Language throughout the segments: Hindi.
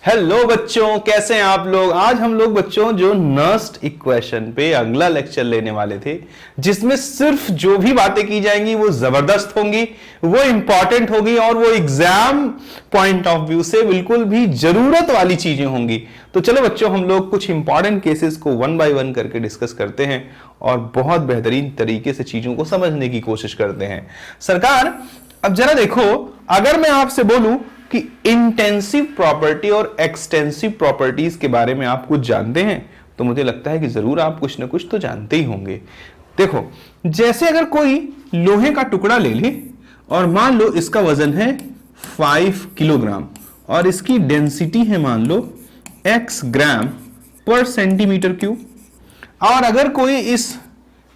हेलो बच्चों, कैसे हैं आप लोग। आज हम लोग बच्चों जो नर्स्ट इक्वेशन पे अगला लेक्चर लेने वाले थे, जिसमें सिर्फ जो भी बातें की जाएंगी वो जबरदस्त होंगी, वो इंपॉर्टेंट होगी और वो एग्जाम पॉइंट ऑफ व्यू से बिल्कुल भी जरूरत वाली चीजें होंगी। तो चलो बच्चों, हम लोग कुछ इंपॉर्टेंट केसेस को वन बाय वन करके डिस्कस करते हैं और बहुत बेहतरीन तरीके से चीजों को समझने की कोशिश करते हैं। सरकार, अब जरा देखो, अगर मैं आपसे बोलूं कि इंटेंसिव प्रॉपर्टी और एक्सटेंसिव प्रॉपर्टीज के बारे में आप कुछ जानते हैं, तो मुझे लगता है कि जरूर आप कुछ ना कुछ तो जानते ही होंगे। देखो, जैसे अगर कोई लोहे का टुकड़ा ले ले और मान लो इसका वजन है 5 किलोग्राम और इसकी डेंसिटी है मान लो x ग्राम पर सेंटीमीटर क्यूब, और अगर कोई इस,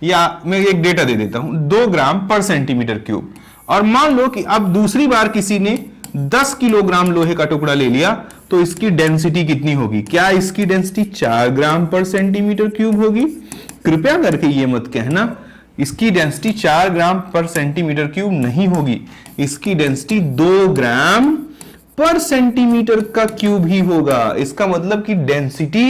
या मैं एक डेटा दे देता हूं, 2 ग्राम पर सेंटीमीटर क्यूब, और मान लो कि अब दूसरी बार किसी ने 10 किलोग्राम लोहे का टुकड़ा ले लिया, तो इसकी डेंसिटी कितनी होगी? क्या इसकी डेंसिटी 4 ग्राम पर सेंटीमीटर क्यूब होगी? कृपया करके ये मत कहना इसकी डेंसिटी 4 ग्राम पर सेंटीमीटर क्यूब नहीं होगी, इसकी डेंसिटी 2 ग्राम पर सेंटीमीटर का क्यूब ही होगा। इसका मतलब कि डेंसिटी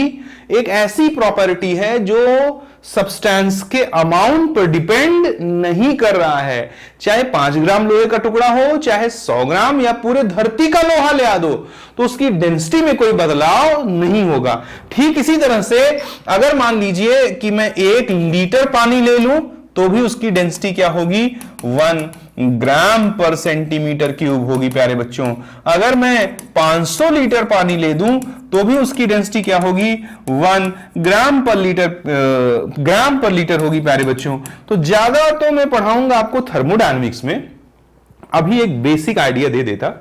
एक ऐसी प्रॉपर्टी है जो सब्सटेंस के अमाउंट पर डिपेंड नहीं कर रहा है। चाहे 5 ग्राम लोहे का टुकड़ा हो, चाहे 100 ग्राम या पूरे धरती का लोहा ले आ दो, तो उसकी डेंसिटी में कोई बदलाव नहीं होगा। ठीक इसी तरह से अगर मान लीजिए कि मैं 1 लीटर पानी ले लूं, तो भी उसकी डेंसिटी क्या होगी? 1 ग्राम पर सेंटीमीटर क्यूब होगी। प्यारे बच्चों, अगर मैं 500 लीटर पानी ले दूं, तो भी उसकी डेंसिटी क्या होगी? 1 ग्राम पर लीटर होगी। प्यारे बच्चों, तो ज्यादा तो मैं पढ़ाऊंगा आपको थर्मोडायनेमिक्स में, अभी एक बेसिक आइडिया दे देता।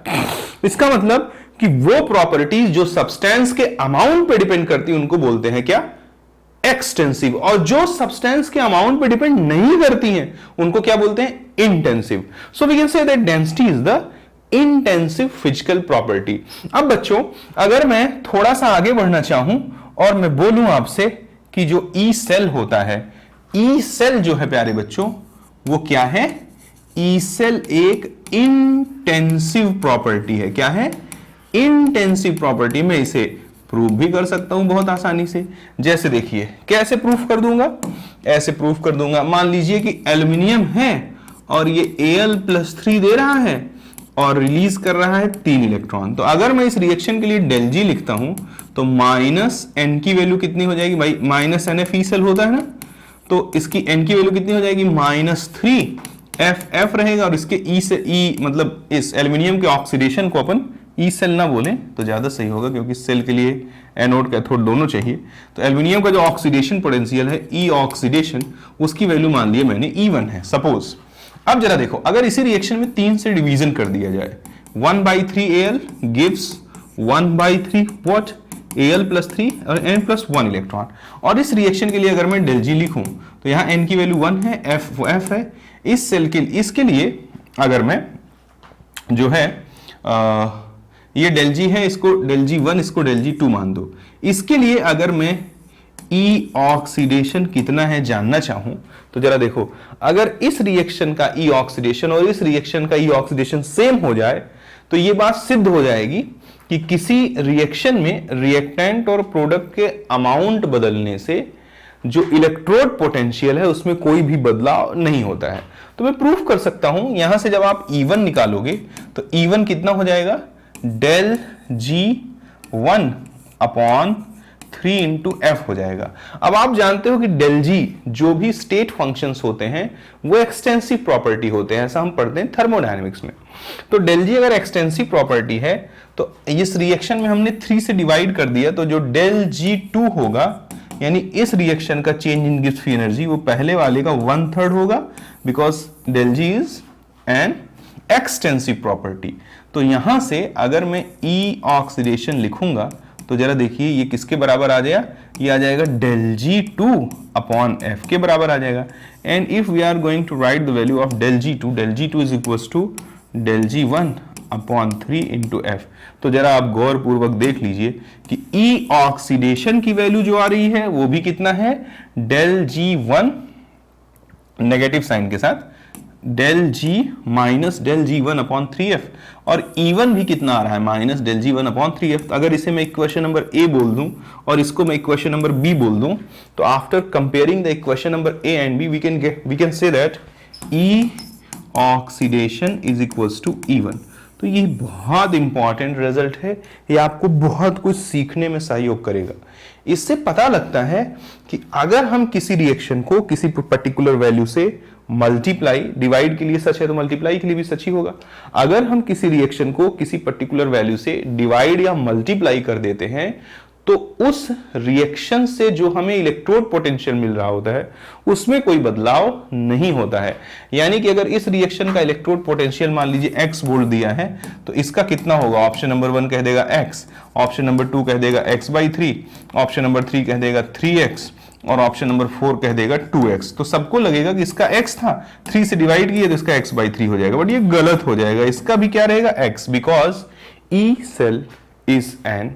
इसका मतलब कि वो प्रॉपर्टीज जो सब्सटेंस के अमाउंट पे डिपेंड करती है, उनको बोलते हैं क्या? एक्सटेंसिव। और जो सब्सटेंस के अमाउंट पे डिपेंड नहीं करती हैं, उनको क्या बोलते हैं? Intensive. So we can say that density is the intensive physical property. अब बच्चों, अगर मैं थोड़ा सा आगे बढ़ना चाहूं और मैं बोलूं आपसे कि जो ई सेल होता है, ई सेल जो है प्यारे बच्चों, वो क्या है? ई सेल एक इंटेंसिव प्रॉपर्टी है। क्या है? Intensive property. मैं इसे प्रूफ भी कर सकता हूं बहुत आसानी से। जैसे देखिए, कैसे प्रूफ कर दूंगा? ऐसे प्रूफ कर दूंगा, मान लीजिए कि एल्यूमिनियम है और ये Al+3 दे रहा है और रिलीज कर रहा है 3 इलेक्ट्रॉन। तो अगर मैं इस रिएक्शन के लिए डेल जी लिखता हूं, तो माइनस एन की वैल्यू कितनी हो जाएगी भाई? माइनस NF ई सेल होता है ना, तो इसकी एन की वैल्यू कितनी हो जाएगी? -3 FF रहेगा, और इसके ई से ई मतलब इस एल्यूमिनियम के ऑक्सीडेशन को अपन ई सेल ना बोलें तो ज्यादा सही होगा, क्योंकि सेल के लिए एनोड कैथोड दोनों चाहिए। तो एल्यूमिनियम का जो ऑक्सीडेशन पोटेंशियल है, ई ऑक्सीडेशन, उसकी वैल्यू मान लिया मैंने E1 है सपोज। अब जरा देखो, अगर इसी रिएक्शन में 3 से डिवीजन कर दिया जाए, 1/3 Al गिव्स 1/3 व्हाट? Al+3 और N+1 इलेक्ट्रॉन। और इस रिएक्शन के लिए अगर मैं डेल जी लिखूं, तो यहां N की वैल्यू 1 है, F है। इस सेल के इसके लिए अगर मैं जो है ये डेल जी है, इसको डेल जी1, इसको डेल जी2 मान दो। इसके लिए अगर मैं ई ऑक्सीडेशन कितना है जानना चाहूं, तो जरा देखो, अगर इस रिएक्शन का ई ऑक्सीडेशन और इस रिएक्शन का ई ऑक्सीडेशन सेम हो जाए, तो ये बात सिद्ध हो जाएगी कि किसी रिएक्शन में रिएक्टेंट और प्रोडक्ट के अमाउंट बदलने से जो इलेक्ट्रोड पोटेंशियल है उसमें कोई भी बदलाव नहीं होता है। तो मैं प्रूफ कर सकता हूं, यहां से जब आप E1 निकालोगे, तो E1 कितना हो जाएगा? Del G1 upon 3 into F हो जाएगा। अब आप जानते हो कि डेल G जो भी स्टेट फंक्शंस होते हैं वो एक्सटेंसिव प्रॉपर्टी होते हैं, ऐसा हम पढ़ते हैं थर्मोडायनेमिक्स में। तो डेल G अगर एक्सटेंसिव प्रॉपर्टी है, तो इस रिएक्शन में हमने 3 से डिवाइड कर दिया, तो जो डेल G2 होगा, यानी इस रिएक्शन का change in Gibbs free energy, वो पहले वाले का 1/3 होगा, because del G is an extensive property. तो यहां से अगर मैं ई ऑक्सीडेशन लिखूंगा, तो जरा देखिए ये किसके बराबर आ जाएगा? ये आ जाएगा डेल G2 अपॉन F के बराबर आ जाएगा। And if we are going to write the value of del G2 is equals to del G1 upon 3 into F। तो जरा आप गौर पूर्वक देख लीजिए कि ई ऑक्सीडेशन की वैल्यू जो आ रही है वो भी कितना है? डेल G1 नेगेटिव साइन के साथ डेल जी माइनस डेल जी वन अपॉन 3f, और E1 भी कितना आ रहा है, माइनस डेल जी वन अपॉन 3f। अगर इसे मैं इक्वेशन नंबर ए बोल दूं और इसको मैं इक्वेशन नंबर बी बोल दूं, तो after comparing the equation number A and B we can say that E oxidation is equals to E1। तो ये बहुत इंपॉर्टेंट रिजल्ट है, ये आपको बहुत कुछ सीखने में सहयोग करेगा। इससे पता लगता है कि अगर हम किसी रिएक्शन को किसी पर्टिकुलर वैल्यू से मल्टीप्लाई, डिवाइड के लिए सच है तो मल्टीप्लाई के लिए भी सच ही होगा, अगर हम किसी रिएक्शन को किसी पर्टिकुलर वैल्यू से डिवाइड या मल्टीप्लाई कर देते हैं तो उस रिएक्शन से जो हमें इलेक्ट्रोड पोटेंशियल मिल रहा होता है उसमें कोई बदलाव नहीं होता है। यानी कि अगर इस रिएक्शन का इलेक्ट्रोड पोटेंशियल मान लीजिए x वोल्ट दिया है तो इसका कितना होगा, ऑप्शन नंबर 1 कह देगा x, ऑप्शन नंबर 2 कह देगा x/3, ऑप्शन नंबर 3 कह देगा 3x और ऑप्शन नंबर 4 कह देगा 2x। तो सबको लगेगा कि इसका x था, 3 से डिवाइड किया तो इसका x/3 हो जाएगा, बट ये गलत हो जाएगा, इसका भी क्या रहेगा x, because E cell is an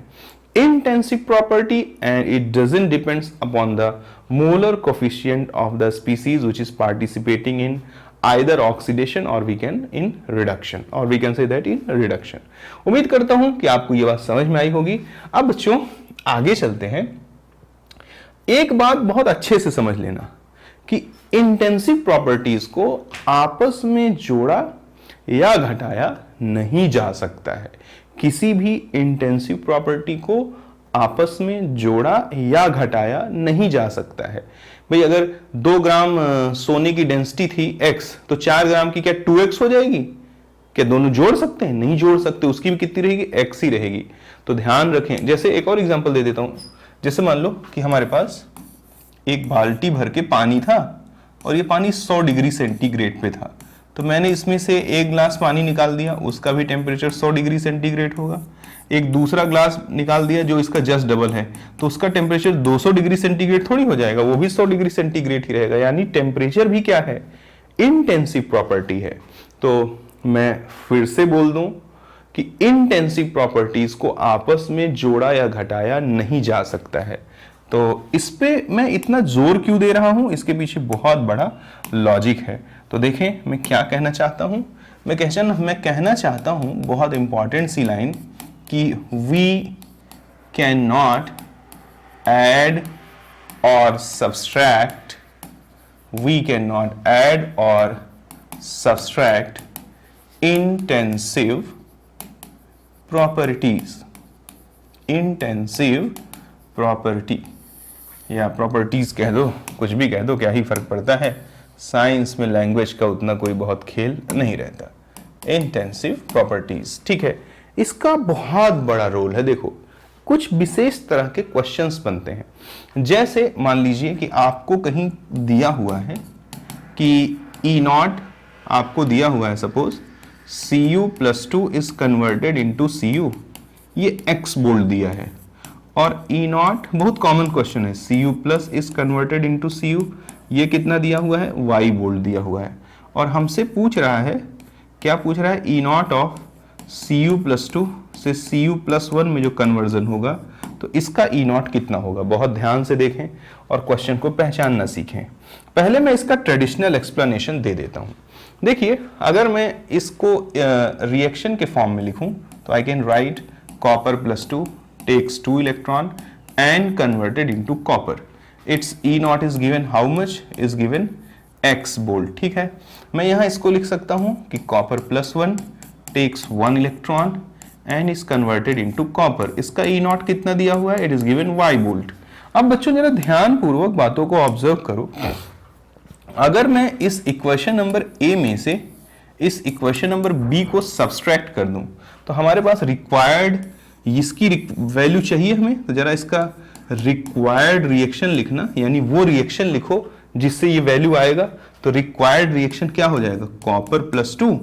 intensive property and it doesn't depends upon the molar coefficient of the species which is participating in either oxidation or we can in reduction, or we can say that in reduction। उम्मीद करता हूं कि आपको ये बात समझ में आई होगी। अब बच्चों आगे चलते हैं। एक बात बहुत अच्छे से समझ लेना कि इंटेंसिव प्रॉपर्टीज को आपस में जोड़ा या घटाया नहीं जा सकता है। किसी भी इंटेंसिव प्रॉपर्टी को आपस में जोड़ा या घटाया नहीं जा सकता है। भाई अगर 2 ग्राम सोने की डेंसिटी थी x, तो 4 ग्राम की क्या 2x हो जाएगी? क्या दोनों जोड़ सकते हैं? नहीं जोड़ सकते, उसकी भी कितनी रहेगी, x ही रहेगी। तो ध्यान रखें। जैसे एक और एग्जांपल दे देता हूं, जैसे मान लो कि हमारे पास एक बाल्टी भर के पानी था और ये पानी 100 डिग्री सेंटीग्रेड पे था, तो मैंने इसमें से एक ग्लास पानी निकाल दिया, उसका भी टेम्परेचर 100 डिग्री सेंटीग्रेड होगा। एक दूसरा ग्लास निकाल दिया जो इसका जस्ट डबल है, तो उसका टेम्परेचर 200 डिग्री सेंटीग्रेड थोड़ी हो जाएगा, वो भी 100 डिग्री सेंटीग्रेड ही रहेगा। यानी टेम्परेचर भी क्या है, इंटेंसिव प्रॉपर्टी है। तो मैं फिर से बोल दूं कि इंटेंसिव प्रॉपर्टीज को आपस में जोड़ा या घटाया नहीं जा सकता है। तो इस पे मैं इतना जोर क्यों दे रहा हूं, इसके पीछे बहुत बड़ा लॉजिक है। तो देखें मैं क्या कहना चाहता हूं, मैं कहना चाहता हूं बहुत इंपॉर्टेंट सी लाइन कि वी कैन नॉट ऐड और subtract, we can not add और subtract intensive properties, intensive property या प्रॉपर्टीज कह दो, कुछ भी कह दो, क्या ही फर्क पड़ता है। साइंस में लैंग्वेज का उतना कोई बहुत खेल नहीं रहता। इंटेंसिव प्रॉपर्टीज, ठीक है, इसका बहुत बड़ा रोल है। देखो कुछ विशेष तरह के क्वेश्चंस बनते हैं। जैसे मान लीजिए कि आपको कहीं दिया हुआ है कि E0 आपको दिया हुआ है, suppose Cu+2 is converted into Cu, ये x बोल्ट दिया है, और E0 बहुत कॉमन क्वेश्चन है, Cu+ is converted into Cu, ये कितना दिया हुआ है, y बोल्ट दिया हुआ है, और हमसे पूछ रहा है, क्या पूछ रहा है, E0 ऑफ Cu+2 से Cu+1 में जो कन्वर्जन होगा तो इसका E0 कितना होगा। बहुत ध्यान से देखें और क्वेश्चन को पहचानना सीखें। पहले मैं इसका ट्रेडिशनल एक्सप्लेनेशन दे देता हूं। देखिए अगर मैं इसको रिएक्शन के फॉर्म में लिखूं तो I can write Copper+2 takes 2 electron and converted into copper. Its E0 is given how much? Is given x volt, ठीक है। मैं यहाँ इसको लिख सकता हूँ कि Copper+1 takes 1 electron and is converted into copper. इसका E0 कितना दिया हुआ है? It is given y volt. अब बच्चों जरा ध्यान पूर्वक बातों को ऑब्जर्व करो। अगर मैं इस इक्वेशन नंबर ए में से इस इक्वेशन नंबर बी को सब्सट्रैक्ट कर दूं तो हमारे पास रिक्वायर्ड, इसकी वैल्यू चाहिए हमें, तो जरा इसका रिक्वायर्ड रिएक्शन लिखना, यानी वो रिएक्शन लिखो जिससे ये वैल्यू आएगा। तो रिक्वायर्ड रिएक्शन क्या हो जाएगा, Copper+2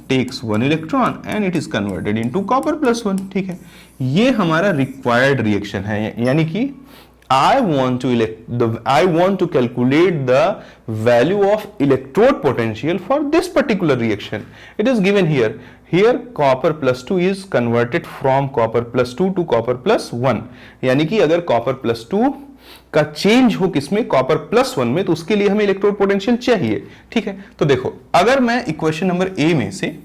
takes 1 electron and it is converted into Copper+1, ठीक है। ये हमारा रिक्वायर्ड रिएक्शन है, यानी कि I want to calculate the value of electrode potential for this particular reaction. It is given here. Here Copper+2 is converted from Copper+2 to Copper+1. यानी कि अगर Copper+2 का चेंज हो किसमें, कॉपर +1 में, तो उसके लिए हमें इलेक्ट्रोड पोटेंशियल चाहिए। ठीक है, तो देखो अगर मैं इक्वेशन नंबर ए में से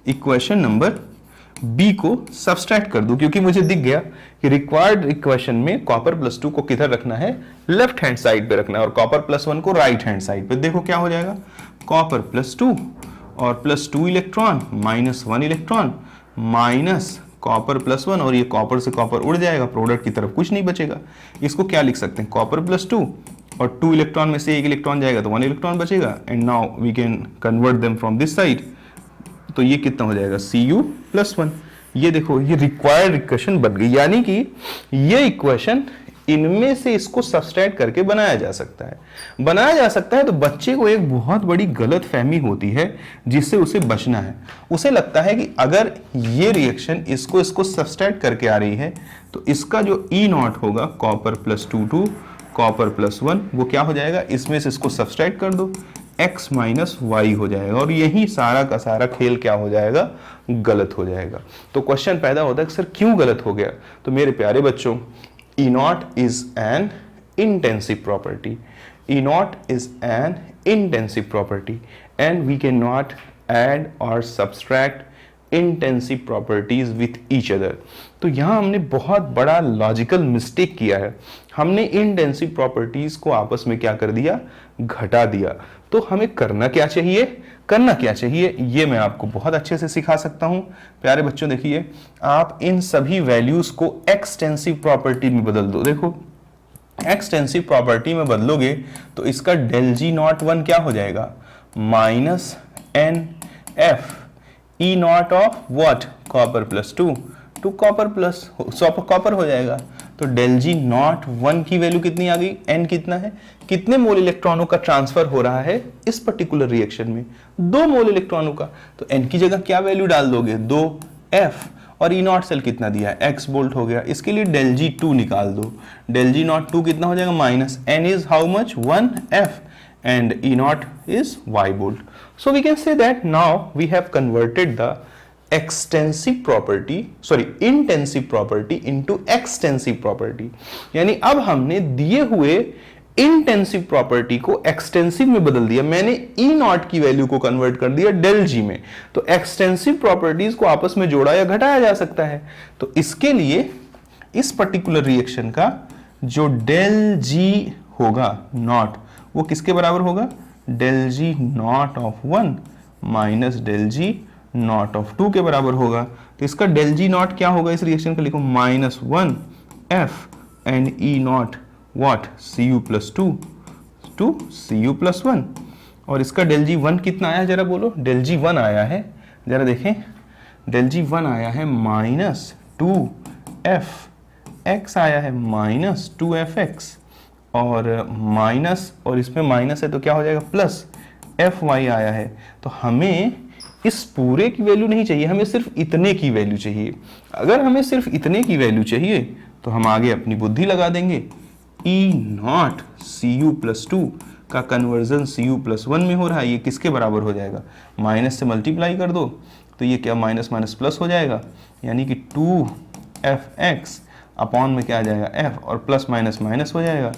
इक्वेशन नंबर बी को सब्सट्रैक्ट कर दूं, क्योंकि मुझे दिख गया कि रिक्वायर्ड इक्वेशन में कॉपर +2 को किधर रखना है, लेफ्ट हैंड साइड पे रखना है, और कॉपर +1 को राइट हैंड साइड पे। देखो क्या हो जाएगा, कॉपर +2 और +2 इलेक्ट्रॉन -1 इलेक्ट्रॉन माइनस कॉपर +1, और ये कॉपर से कॉपर उड़ जाएगा, प्रोडक्ट की तरफ कुछ नहीं बचेगा। इसको क्या लिख सकते हैं, कॉपर +2 और 2 इलेक्ट्रॉन में से 1 इलेक्ट्रॉन जाएगा तो 1 इलेक्ट्रॉन बचेगा, and now we can convert them from this side. तो ये कितना हो जाएगा, Cu+1। ये देखो ये रिक्वायर्ड इक्वेशन बन गई, यानी कि ये इक्वेशन इनमें से इसको सब्सट्रैक्ट करके बनाया जा सकता है। तो बच्चे को एक बहुत बड़ी गलत फहमी होती है जिससे उसे बचना है। उसे लगता है कि अगर ये रिएक्शन इसको सब्सट्रैक्ट करके आ रही है तो इसका जो E0 होगा, कॉपर +2 टू कॉपर +1, वो क्या हो जाएगा, इसमें से इसको सब्सट्रैक्ट कर दो, x - y हो जाएगा, और यही सारा का सारा खेल क्या हो जाएगा, गलत हो जाएगा। तो क्वेश्चन पैदा होता है कि सर क्यों गलत हो गया। तो मेरे प्यारे बच्चों, E0 is an intensive property. E0 is an intensive property and we cannot add or subtract intensive properties with each other. तो यहाँ हमने बहुत बड़ा लॉजिकल मिस्टेक किया है। हमने इंटेंसिव प्रॉपर्टीज को आपस में क्या कर दिया, घटा दिया। तो हमें करना क्या चाहिए, ये मैं आपको बहुत अच्छे से सिखा सकता हूं। प्यारे बच्चों देखिए, आप इन सभी वैल्यूज को एक्सटेंसिव प्रॉपर्टी में बदल दो। देखो एक्सटेंसिव प्रॉपर्टी में बदलोगे तो इसका ΔG01 क्या हो जाएगा, -NF E0 of what, copper +2 to copper हो जाएगा। तो ΔG01 की वैल्यू कितनी आ गई, n कितना है, कितने मोल इलेक्ट्रॉनों का ट्रांसफर हो रहा है इस पर्टिकुलर रिएक्शन में, 2 मोल इलेक्ट्रॉनों का। तो n की जगह क्या वैल्यू डाल दोगे, 2F, और E0 सेल कितना दिया है, x बोल्ट हो गया। इसके लिए ΔG2 निकाल दो, ΔG02 कितना हो जाएगा, -n is how much, 1F, and E0 is y volt. So we can say that now we have converted the intensive property into extensive property. यानी अब हमने दिए हुए इंटेंसिव प्रॉपर्टी को एक्सटेंसिव में बदल दिया। मैंने E0 की वैल्यू को कन्वर्ट कर दिया ΔG में। तो एक्सटेंसिव प्रॉपर्टीज को आपस में जोड़ा या घटाया जा सकता है। तो इसके लिए इस पर्टिकुलर रिएक्शन का जो ΔG होगा नॉट, वो किसके बराबर होगा, ΔG0 of 1 minus ΔG0 of 2 के बराबर होगा। तो इसका ΔG0 क्या होगा, इस रिएक्शन का लिखो -1F and E0 what, Cu+2 to Cu+1। और इसका ΔG1 कितना आया जरा बोलो, ΔG1 आया है, जरा देखें, ΔG1 आया है -2F, आया है -2FX, और माइनस, और इसमें माइनस है तो क्या हो जाएगा, प्लस Fy आया है। तो हमें इस पूरे की वैल्यू नहीं चाहिए, हमें सिर्फ इतने की वैल्यू चाहिए। अगर हमें सिर्फ इतने की वैल्यू चाहिए तो हम आगे अपनी बुद्धि लगा देंगे। E0 Cu+2 का कन्वर्जन Cu+1 में हो रहा है, ये किसके बराबर हो जाएगा, माइनस से मल्टीप्लाई कर दो तो ये क्या माइनस माइनस प्लस हो जाएगा, यानी कि 2Fx अपॉन में क्या आ जाएगा F, और प्लस माइनस माइनस हो जाएगा,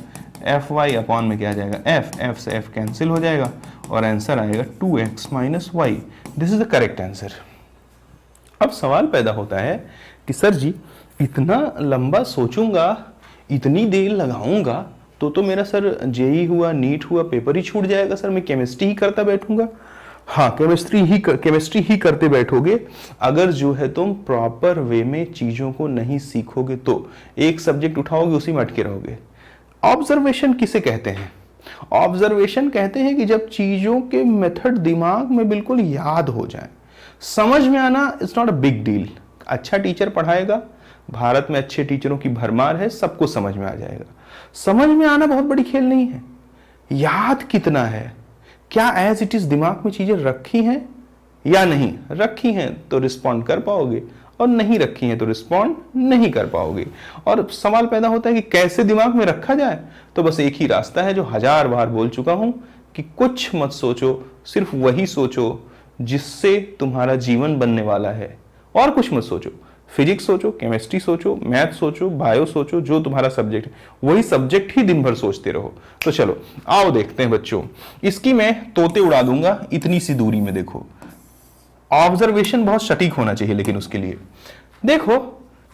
Fy अपॉन में क्या आ जाएगा F से F कैंसिल हो जाएगा, और आंसर आएगा 2x - y। This is the correct answer. अब सवाल पैदा होता है कि सर जी इतना लंबा सोचूंगा, इतनी देर लगाऊंगा तो मेरा सर जेई हुआ, नीट हुआ, पेपर ही छूट जाएगा सर, मैं केमिस्ट्री ही करता बैठूंगा। हाँ, केमिस्ट्री ही करते बैठोगे अगर जो है तुम प्रॉपर वे में चीजों को नहीं सीखोगे। तो एक सब्जेक्ट उठाओगे उसी में अटके रहोगे। ऑब्जर्वेशन किसे कहते हैं, ऑब्जर्वेशन कहते हैं कि जब चीजों के मेथड दिमाग में बिल्कुल याद हो जाए, समझ में आना it's not a big deal. अच्छा टीचर पढ़ाएगा, भारत में अच्छे टीचरों की भरमार है, सबको समझ में आ जाएगा। समझ में आना बहुत बड़ी खेल नहीं है, याद कितना है, क्या एज इट इज दिमाग में चीजें रखी हैं या नहीं रखी हैं तो रिस्पॉन्ड कर पाओगे, और नहीं रखी हैं तो रिस्पॉन्ड नहीं कर पाओगे। और सवाल पैदा होता है कि कैसे दिमाग में रखा जाए, तो बस एक ही रास्ता है जो 1000 बार बोल चुका हूं कि कुछ मत सोचो, सिर्फ वही सोचो जिससे तुम्हारा जीवन बनने वाला है, और कुछ मत सोचो। फिजिक्स सोचो, केमिस्ट्री सोचो, मैथ सोचो, बायो सोचो, जो तुम्हारा सब्जेक्ट है वही सब्जेक्ट ही दिन भर सोचते रहो। तो चलो आओ देखते हैं बच्चों, इसकी मैं तोते उड़ा दूंगा इतनी सी दूरी में। देखो ऑब्जर्वेशन बहुत सटीक होना चाहिए, लेकिन उसके लिए देखो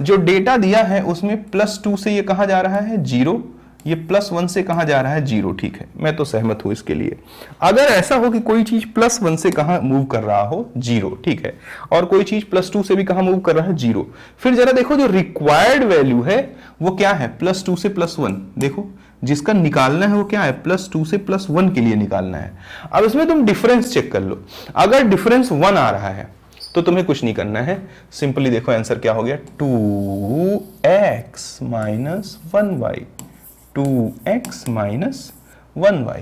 जो डेटा दिया है उसमें +2 से ये कहां जा रहा है 0, ये +1 से कहां जा रहा है 0। ठीक है, मैं तो सहमत हूं इसके लिए। अगर ऐसा हो कि कोई चीज +1 से कहां मूव कर रहा हो 0, ठीक है, और कोई चीज +2 से भी कहां मूव कर रहा है 0, फिर जरा देखो जो रिक्वायर्ड वैल्यू है वो क्या है, +2 से +1। देखो जिसका निकालना है वो क्या है, +2 से +1 के लिए निकालना है। अब इसमें तुम डिफरेंस चेक कर लो, अगर डिफरेंस 1 आ रहा है तो तुम्हें कुछ नहीं करना है, सिंपली देखो आंसर क्या हो गया, 2x - 1y, 2x - 1y।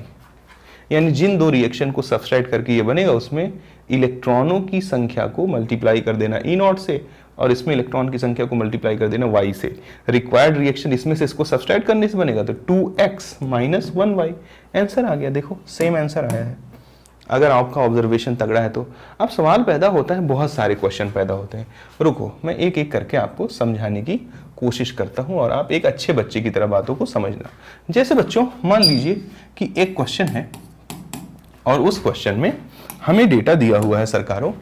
यानी जिन दो रिएक्शन को सब्सट्रैक्ट करके ये बनेगा उसमें इलेक्ट्रॉनों की संख्या को मल्टीप्लाई कर देना E0 से, और इसमें इलेक्ट्रॉन की संख्या को मल्टीप्लाई कर देना y से। रिक्वायर्ड रिएक्शन इसमें से इसको सब्सट्रैक्ट करने से बनेगा, तो 2x - 1y आंसर आ गया। देखो सेम आंसर आया है। अगर आपका ऑब्जर्वेशन तगड़ा है तो अब सवाल पैदा होता है, बहुत सारे क्वेश्चन पैदा होते हैं। रुको मैं एक एक करके आपको समझाने की कोशिश करता हूं और आप एक अच्छे बच्चे की तरह बातों को समझना। जैसे बच्चों मान लीजिए कि एक क्वेश्चन है और उस क्वेश्चन में हमें डेटा दिया हुआ है, सरकारों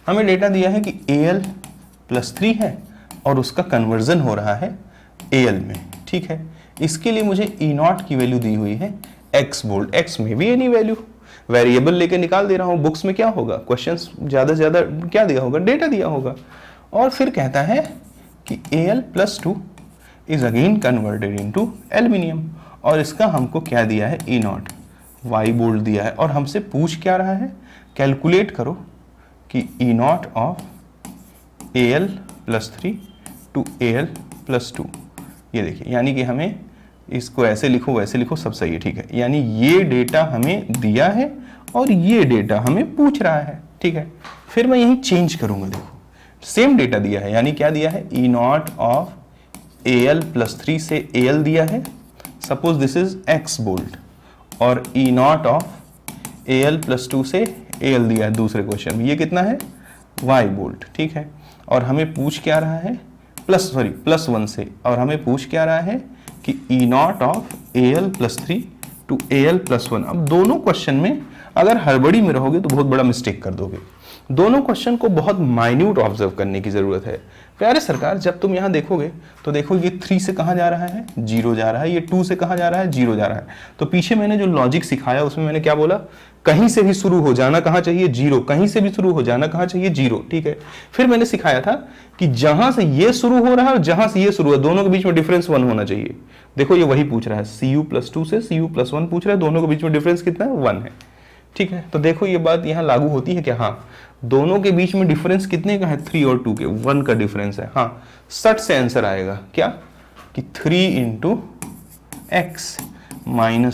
हमें डेटा दिया है कि Al+3 है और उसका कन्वर्जन हो रहा है Al में। ठीक है, इसके लिए मुझे E0 की वैल्यू दी हुई है x बोल्ड, x में भी एनी वैल्यू, वेरिएबल लेके निकाल दे रहा हूं। बुक्स में क्या होगा, क्वेश्चंस ज्यादा से ज्यादा क्या दिया होगा, डेटा दिया होगा। और फिर कहता है कि Al+2 is again converted into aluminium, और इसका हमको क्या दिया है E0 y बोल्ट दिया है, और हमसे पूछ क्या रहा है, कैलकुलेट करो कि E0 of Al+3 to Al+2। ये देखिए, यानी कि हमें इसको ऐसे लिखो वैसे लिखो सब सही है। ठीक है, यानी ये डेटा हमें दिया है और ये डेटा हमें पूछ रहा है। ठीक है, फिर मैं यही चेंज करूंगा। देखो सेम डेटा दिया है, यानी क्या दिया है, E0 ऑफ Al+3 से Al दिया है, suppose this is x bolt, और E0 ऑफ Al+2 से Al दिया है दूसरे क्वेश्चन में, ये कितना है y बोल्ट। ठीक है, और हमें पूछ क्या रहा है, +1 से, और हमें पूछ क्या रहा है कि E0 of Al+3 to Al+1। अब दोनों क्वेश्चन में अगर हड़बड़ी में रहोगे तो बहुत बड़ा मिस्टेक कर दोगे। दोनों क्वेश्चन को बहुत माइन्यूट ऑब्जर्व करने की जरूरत है। प्यारे सरकार, जब तुम यहां देखोगे तो देखो ये 3 से कहां जा रहा है 0 जा रहा है, ये 2 से कहां जा रहा है 0 जा रहा है। तो पीछे मैंने जो लॉजिक सिखाया उसमें मैंने क्या बोला, कहीं से भी शुरू हो जाना कहां चाहिए 0, कहीं से भी शुरू हो जाना कहां चाहिए 0। ठीक है, फिर मैंने सिखाया था कि जहां से ये शुरू हो रहा है और जहां से ये शुरू है दोनों के बीच में डिफरेंस 1 होना चाहिए। देखो ये वही पूछ रहा है, Cu+2 से Cu+1 पूछ रहा है, दोनों के बीच में डिफरेंस कितना है 1 है। ठीक है, तो देखो ये बात यहाँ लागू होती है क्या, हाँ दोनों के बीच में डिफरेंस कितने का है, 3 और 2 के 1 का डिफरेंस है। हाँ 60 से आंसर आएगा क्या, कि 3 × x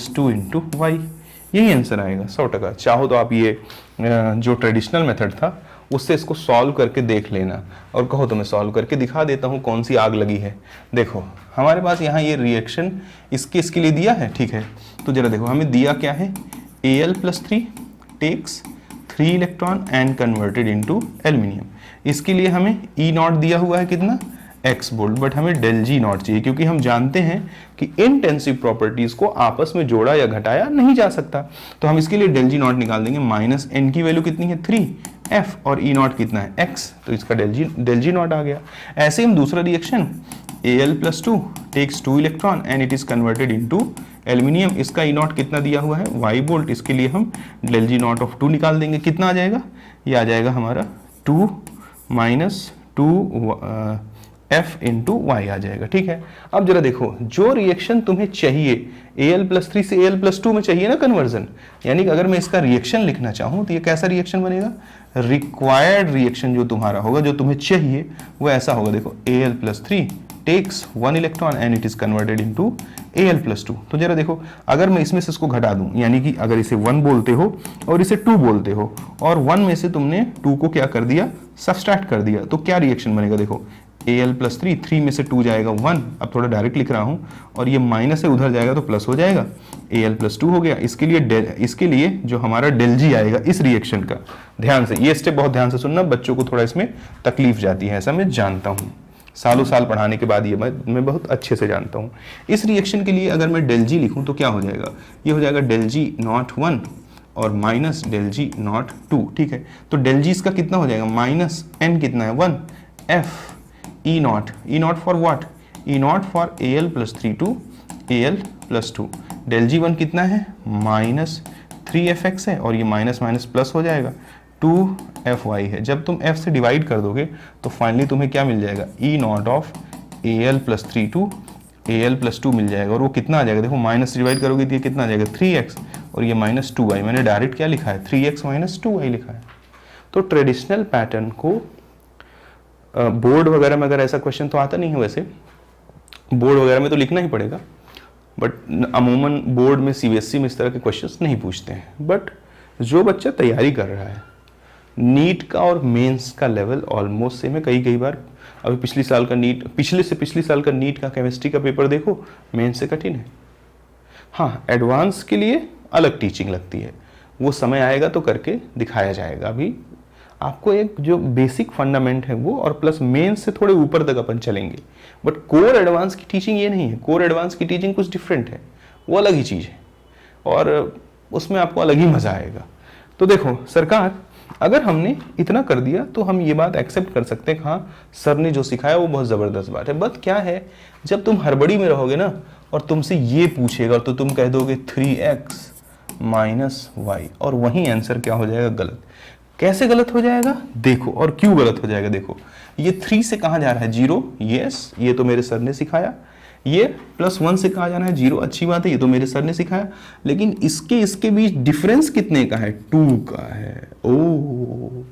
- 2 × y, यही आंसर आएगा 100%। चाहो तो आप ये जो ट्रेडिशनल मेथड था उससे इसको सॉल्व करके देख लेना, और कहो तो मैं सॉल्व करके दिखा देता हूँ कौन सी आग लगी है। देखो हमारे पास यहाँ ये रिएक्शन इसके लिए दिया है। ठीक है, तो जरा देखो हमें दिया क्या है, Al+3 takes 3 electron and converted into aluminium. इसके लिए हमें E0 दिया हुआ है कितना, x बोल्ट, बट हमें ΔG0 चाहिए, क्योंकि हम जानते हैं कि इंटेंसिव प्रॉपर्टीज को आपस में जोड़ा या घटाया नहीं जा सकता। तो हम इसके लिए ΔG0 निकाल देंगे, -n की वैल्यू कितनी है 3, f और E0 कितना है x, तो इसका ΔG0 आ गया। ऐसे हम दूसरा reaction Al+2 takes 2 electron and it is converted into aluminium, इसका E0 कितना दिया हुआ है y बोल्ट, इसके लिए हम ΔG0 ऑफ 2 निकाल देंगे। कितना आ जाएगा, ये आ जाएगा हमारा 2 - 2 f × y आ जाएगा। ठीक है, अब जरा देखो जो रिएक्शन तुम्हें चाहिए Al+3 से Al+2 में चाहिए ना कन्वर्जन, यानी कि अगर मैं इसका रिएक्शन लिखना चाहूँ तो ये कैसा रिएक्शन बनेगा, रिक्वायर्ड रिएक्शन जो तुम्हारा होगा, जो तुम्हें चाहिए वो ऐसा होगा। देखो Al+3 takes 1 electron and it is converted into Al+2। तो जरा देखो अगर मैं इसमें से इसको घटा दूं, यानी कि अगर इसे 1 बोलते हो और इसे 2 बोलते हो, और 1 में से तुमने 2 को क्या कर दिया, सब्सट्रैक्ट कर दिया, तो क्या रिएक्शन बनेगा। देखो Al+3, 3 में से 2 जाएगा 1, अब थोड़ा डायरेक्ट लिख रहा हूं, और ये माइनस है उधर जाएगा तो प्लस हो जाएगा, Al+2 हो गया। इसके लिए जो हमारा ΔG आएगा इस रिएक्शन का, ध्यान से ये स्टेप बहुत ध्यान से सुनना, बच्चों को थोड़ा इसमें तकलीफ जाती है ऐसा मैं जानता हूं। सालों साल पढ़ाने के बाद ये मैं बहुत अच्छे से जानता हूँ। इस रिएक्शन के लिए अगर मैं डेल जी लिखूँ तो क्या हो जाएगा, ये हो जाएगा डेल जी नॉट 1 और माइनस डेल जी नॉट 2, ठीक है। तो डेल जी इसका कितना हो जाएगा, माइनस एन कितना है 1 F E not for what, E not for A L plus 3 to A L plus 2। Del G 1 कितना है, माइनस 3fx है और ये माइनस माइनस प्लस हो जाएगा 2fy है। जब तुम f से डिवाइड कर दोगे तो फाइनली तुम्हें क्या मिल जाएगा, E not of A L plus 3 to A L plus 2 मिल जाएगा। और वो कितना आ जाएगा, देखो माइनस डिवाइड करोगे तो ये कितना आ जाएगा 3x और ये माइनस 2y। मैंने डायरेक्ट क्या लिखा है, 3x माइनस 2y लिखा है। तो ट्रेडिशनल पैटर्न को बोर्ड वगैरह में अगर ऐसा क्वेश्चन तो आता नहीं है, वैसे बोर्ड वगैरह में तो लिखना ही पड़ेगा, बट अमूमन बोर्ड में सीबीएसई में इस तरह के क्वेश्चंस नहीं पूछते हैं। बट जो बच्चा तैयारी कर रहा है, नीट का और मेंस का लेवल ऑलमोस्ट सेम है। कई बार अभी पिछले से पिछले साल का नीट का केमिस्ट्री का पेपर देखो, मेंस से कठिन है। हाँ, एडवांस के लिए अलग टीचिंग लगती है, वो समय आएगा तो करके दिखाया जाएगा। अभी आपको एक जो बेसिक फंडामेंट है वो, और प्लस मेंस से थोड़े ऊपर तक अपन चलेंगे। बट कोर एडवांस की टीचिंग ये नहीं है, कोर एडवांस की टीचिंग कुछ डिफरेंट है, वो अलग ही चीज़ है और उसमें आपको अलग ही मज़ा आएगा। तो देखो सरकार, अगर हमने इतना कर दिया तो हम ये बात एक्सेप्ट कर सकते हैं, हाँ सर ने जो सिखाया वो बहुत ज़बरदस्त बात है। बट क्या है, जब तुम हड़बड़ी में रहोगे ना और तुमसे ये पूछेगा तो तुम कह दोगे 3x माइनस वाई, और वहीं आंसर क्या हो जाएगा, गलत। कैसे गलत हो जाएगा देखो, और क्यों गलत हो जाएगा देखो। ये 3 से कहाँ जा रहा है, 0, यस ये तो मेरे सर ने सिखाया। ये +1 से कहाँ जाना है, 0, अच्छी बात है, ये तो मेरे सर ने सिखाया। लेकिन इसके बीच डिफरेंस कितने का है, 2 का है। ओह,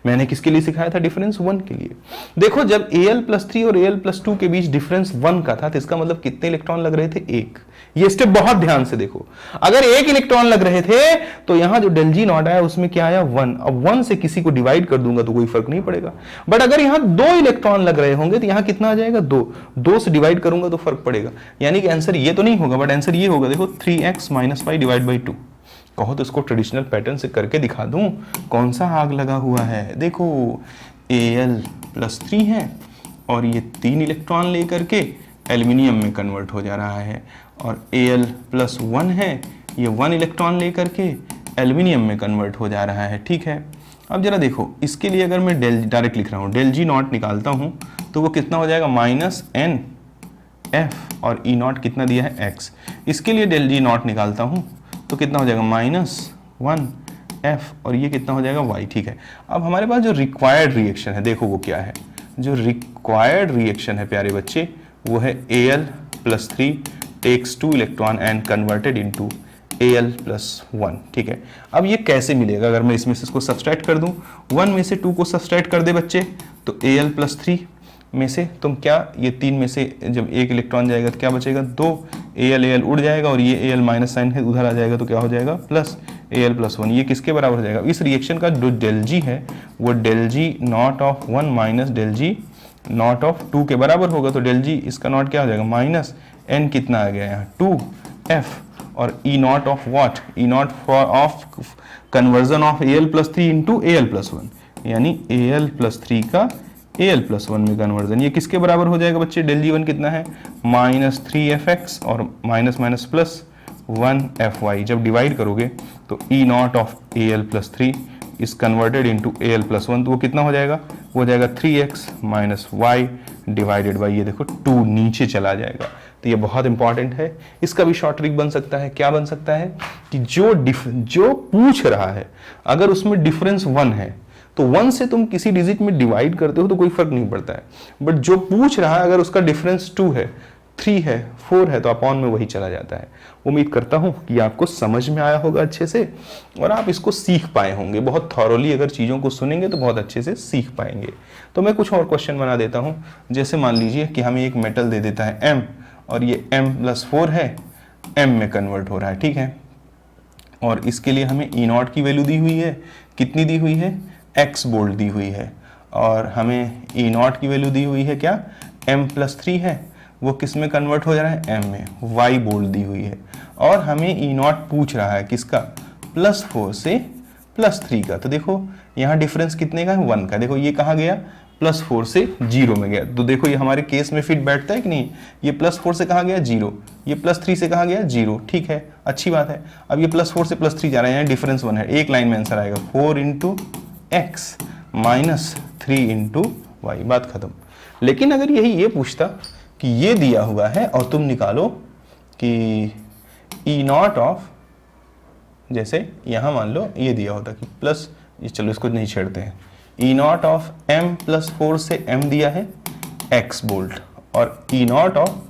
मैंने किसके लिए सिखाया था डिफरेंस, 1 के लिए। देखो जब Al+3 और Al+2 के बीच डिफरेंस 1 का था तो इसका मतलब कितने इलेक्ट्रॉन लग रहे थे, 1। ये स्टेप बहुत ध्यान से देखो, अगर 1 इलेक्ट्रॉन लग रहे थे तो यहां जो डेल जी नॉट आया उसमें क्या आया, 1। अब 1 से किसी को डिवाइड कर दूंगा तो कोई फर्क नहीं पड़ेगा। बट अगर यहां 2 इलेक्ट्रॉन लग रहे होंगे तो यहां कितना आ जाएगा, 2 से डिवाइड करूंगा तो फर्क पड़ेगा। यानी कि आंसर ये तो नहीं होगा, बट आंसर ये होगा, देखो 3x minus Y divide by 2। कहो तो इसको ट्रेडिशनल पैटर्न से करके दिखा दूं, कौन सा आग लगा हुआ है। देखो Al+3 है और ये 3 इलेक्ट्रॉन लेकर के एल्यूमिनियम में कन्वर्ट हो जा रहा है, और Al+1 है, ये 1 इलेक्ट्रॉन लेकर के एल्यूमिनियम में कन्वर्ट हो जा रहा है, ठीक है। अब जरा देखो, इसके लिए अगर मैं डायरेक्ट लिख रहा हूँ, डेल जी नॉट निकालता हूँ तो वो कितना हो जाएगा, -n(f) और E नॉट कितना दिया है, x। इसके लिए डेल जी नॉट निकालता हूँ तो कितना हो जाएगा, -1f और ये कितना हो जाएगा, y, ठीक है। अब हमारे पास जो रिक्वायर्ड रिएक्शन है, देखो वो क्या है। जो रिक्वायर्ड रिएक्शन है प्यारे बच्चे, वो है Al+3 takes 2 electron and converted into Al+1, ठीक है। अब ये कैसे मिलेगा, अगर मैं इसमें से इसको सब्सट्रैक्ट कर दूं, 1 में से 2 को सब्सट्रैक्ट कर दे बच्चे तो Al+3 में से तुम क्या, ये 3 में से जब 1 इलेक्ट्रॉन जाएगा तो क्या बचेगा, 2। Al उड़ जाएगा और ये Al माइनस साइन है उधर आ जाएगा तो क्या हो जाएगा, प्लस Al+1। ये किसके बराबर हो जाएगा, इस रिएक्शन का जो डेल जी है वो del G not of 1 minus del G not of 2 के बराबर होगा। तो डेल जी इसका नॉट क्या हो जाएगा, माइनस n कितना आ गया यहाँ 2f और E not of what, E not of conversion of Al+3 into Al+1, यानी Al+3 का Al+1 में कन्वर्जन। ये किसके बराबर हो जाएगा बच्चे, डेल जी 1 कितना है, -3fx और माइनस माइनस प्लस 1fy। जब डिवाइड करोगे तो E not of Al+3 is converted into Al+1 तो वो कितना हो जाएगा, वो हो जाएगा 3x minus Y divided by, ये देखो 2 नीचे चला जाएगा। तो ये बहुत इंपॉर्टेंट है, इसका भी शॉर्ट ट्रिक बन सकता है। क्या बन सकता है कि जो पूछ रहा है अगर उसमें डिफरेंस 1 है तो 1 से तुम किसी डिजिट में डिवाइड करते हो तो कोई फर्क नहीं पड़ता है। बट जो पूछ रहा है अगर उसका डिफरेंस 2 है, 3 है, 4 है तो अपॉन में वही चला जाता है। उम्मीद करता हूं कि आपको समझ में आया होगा अच्छे से और आप इसको सीख पाए होंगे। बहुत थॉरोली अगर चीज़ों को सुनेंगे तो बहुत अच्छे से सीख पाएंगे। तो मैं कुछ और क्वेश्चन बना देता हूं। जैसे मान लीजिए कि हमें एक मेटल दे देता है M और ये M+4 है, M में कन्वर्ट हो रहा है, ठीक है। और इसके लिए हमें E नॉट की वैल्यू दी हुई है, कितनी दी हुई है, x बोल्ट दी हुई है, और हमें E नॉट की वैल्यू दी हुई है क्या, M+3 है, वो किस में कन्वर्ट हो जा रहा है, M में, y बोल्ट दी हुई है। और हमें E नॉट पूछ रहा है किसका, +4 से +3 का। तो देखो यहाँ डिफरेंस कितने का है, 1 का। देखो ये कहाँ गया, +4 से 0 में गया। तो देखो ये हमारे केस में फिट बैठता है कि नहीं, ये +4 से कहाँ गया 0, ये +3 से कहाँ गया 0, ठीक है, अच्छी बात है। अब ये +4 से +3 जा रहा है, यहाँ डिफरेंस 1 है, एक लाइन में आंसर आएगा 4 × x माइनस 3 × y, बात खत्म। लेकिन अगर यही ये पूछता कि ये दिया हुआ है और तुम निकालो कि E0 ऑफ, जैसे यहाँ मान लो ये दिया होता कि प्लस, चलो इसको नहीं छेड़ते हैं, E0 ऑफ m + 4 से m दिया है x वोल्ट, और E0 ऑफ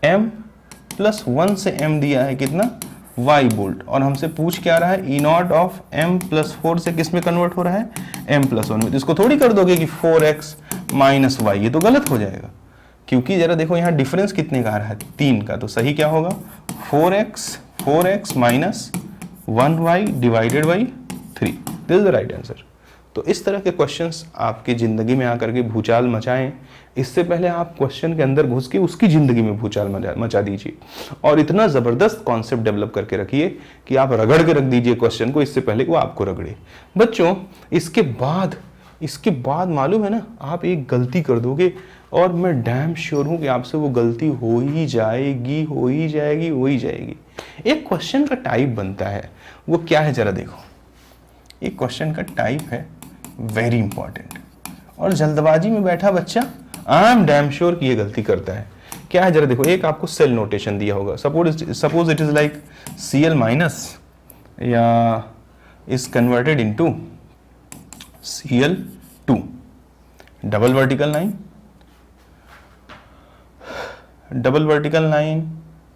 m + 1 से m दिया है कितना y वोल्ट, और हमसे पूछ क्या रहा है E0 ऑफ m + 4 से किस में कन्वर्ट हो रहा है m + 1 में। तो इसको थोड़ी कर दोगे कि 4x - y, ये तो गलत हो जाएगा, क्योंकि जरा देखो यहाँ डिफरेंस कितने का आ रहा है 3 का, तो सही क्या होगा 4x - 1y divided by 3, this is the right answer. तो इस तरह के क्वेश्चंस आपकी ज़िंदगी में आकर के भूचाल मचाएं, इससे पहले आप क्वेश्चन के अंदर घुस के उसकी ज़िंदगी में भूचाल मचा दीजिए, और इतना ज़बरदस्त कॉन्सेप्ट डेवलप करके रखिए कि आप रगड़ के रख दीजिए क्वेश्चन को, इससे पहले वो आपको रगड़े। बच्चों इसके बाद मालूम है ना, आप एक गलती कर दोगे और मैं डैम श्योर हूँ कि आपसे वो गलती हो ही जाएगी। एक क्वेश्चन का टाइप बनता है, वो क्या है जरा देखो, एक क्वेश्चन का टाइप है वेरी इंपॉर्टेंट, और जल्दबाजी में बैठा बच्चा आई एम डैम श्योर कि ये गलती करता है। क्या है जरा देखो, एक आपको सेल नोटेशन दिया होगा, suppose it is like Cl minus या is converted into Cl2, double vertical line,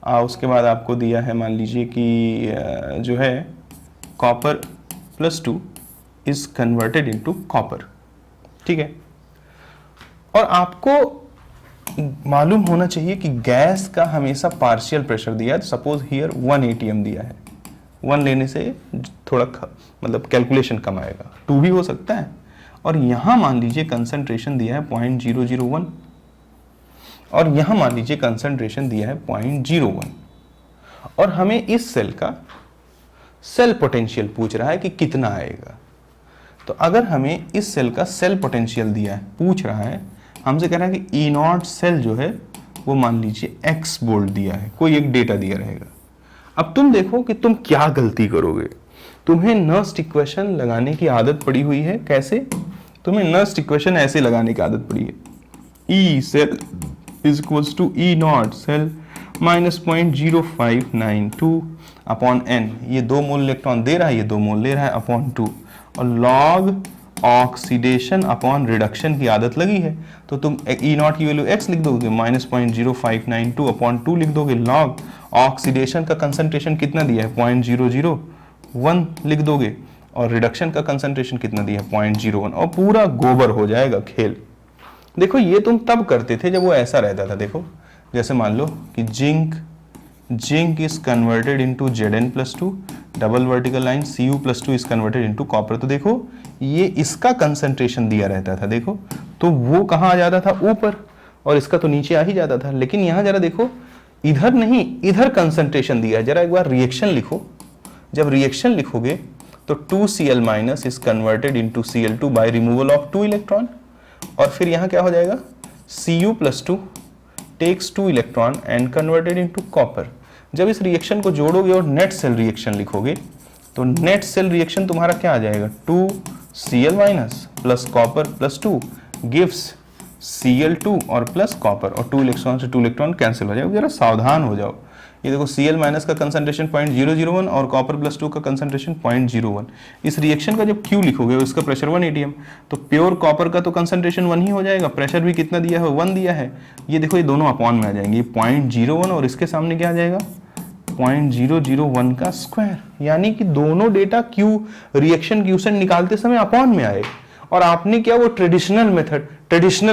उसके बाद आपको दिया है मान लीजिए कि जो है copper +2 is converted into copper, ठीक है, और आपको मालूम होना चाहिए कि गैस का हमेशा पार्शियल प्रेशर दिया है। सपोज हियर 1 atm दिया है, 1 लेने से थोड़ा मतलब कैलकुलेशन कम आएगा, 2 भी हो सकता है, और यहां मान लीजिए कंसंट्रेशन दिया है 0.001, और यहां मान लीजिए कंसंट्रेशन दिया है 0.01, और हमें इस सेल का सेल पोटेंशियल पूछ रहा है कि कितना आएगा। तो अगर हमें इस सेल का सेल पोटेंशियल दिया है, पूछ रहा है, हमसे कह रहा है कि E0 सेल जो है वो मान लीजिए x वोल्ट दिया है, कोई एक डेटा दिया रहेगा। अब तुम देखो कि तुम क्या गलती करोगे। तुम्हें नर्स्ट इक्वेशन लगाने की आदत पड़ी हुई है, कैसे? तुम्हें नर्स्ट इक्वेशन ऐसे लगाने की आदत पड़ी है, E cell is equals to E0 cell minus 0.0592 upon n, ये 2 मोल इलेक्ट्रॉन दे रहा है, ये 2 मोल ले रहा है, अपॉन 2, और लॉग ऑक्सीडेशन अपॉन रिडक्शन की आदत लगी है, तो तुम E0 की वैल्यू x लिख दोगे, -0.0592 अपॉन 2 लिख दोगे, लॉग ऑक्सीडेशन का कंसंट्रेशन कितना दिया है 0.001 लिख दोगे, और रिडक्शन का कंसंट्रेशन कितना दिया है 0.01, और पूरा गोबर हो जाएगा खेल। देखो ये तुम तब करते थे जब वो ऐसा रहता था, देखो जैसे मान लो कि zinc is converted into Zn+2, double vertical line Cu+2 is converted into copper. तो देखो ये इसका कंसंट्रेशन दिया रहता था, देखो तो वो कहाँ आ जाता था ऊपर, और इसका तो नीचे आ ही जाता था। लेकिन यहाँ जरा देखो, इधर नहीं, इधर कंसंट्रेशन दिया है। जरा एक बार रिएक्शन लिखो, जब रिएक्शन लिखोगे तो 2Cl- is converted into Cl2 by removal of 2 electron, और फिर यहाँ क्या हो जाएगा, Cu+2 takes 2 electron and converted into copper. जब इस रिएक्शन को जोड़ोगे और नेट सेल रिएक्शन लिखोगे तो नेट सेल रिएक्शन तुम्हारा क्या आ जाएगा, 2Cl- plus copper plus 2 gives Cl2 और प्लस कॉपर, और 2 इलेक्ट्रॉन से 2 इलेक्ट्रॉन कैंसिल हो जाएगा। जरा सावधान हो जाओ। ये देखो Cl- का कंसंट्रेशन 0.001 और कॉपर +2 का कंसंट्रेशन 0.01। इस रिएक्शन का जब Q लिखोगे उसका प्रेशर 1 atm, तो प्योर कॉपर का तो कंसंट्रेशन 1 ही हो जाएगा, प्रेशर भी कितना दिया है 1 दिया है। ये देखो ये दोनों अपॉन में आ जाएंगे, 0.01 और इसके सामने क्या आ जाएगा 0.001 का स्क्वायर, यानी कि दोनों डेटा Q रिएक्शन क्यूसेंट निकालते समय अपॉन में आए, और आपने क्या वो ट्रेडिशनल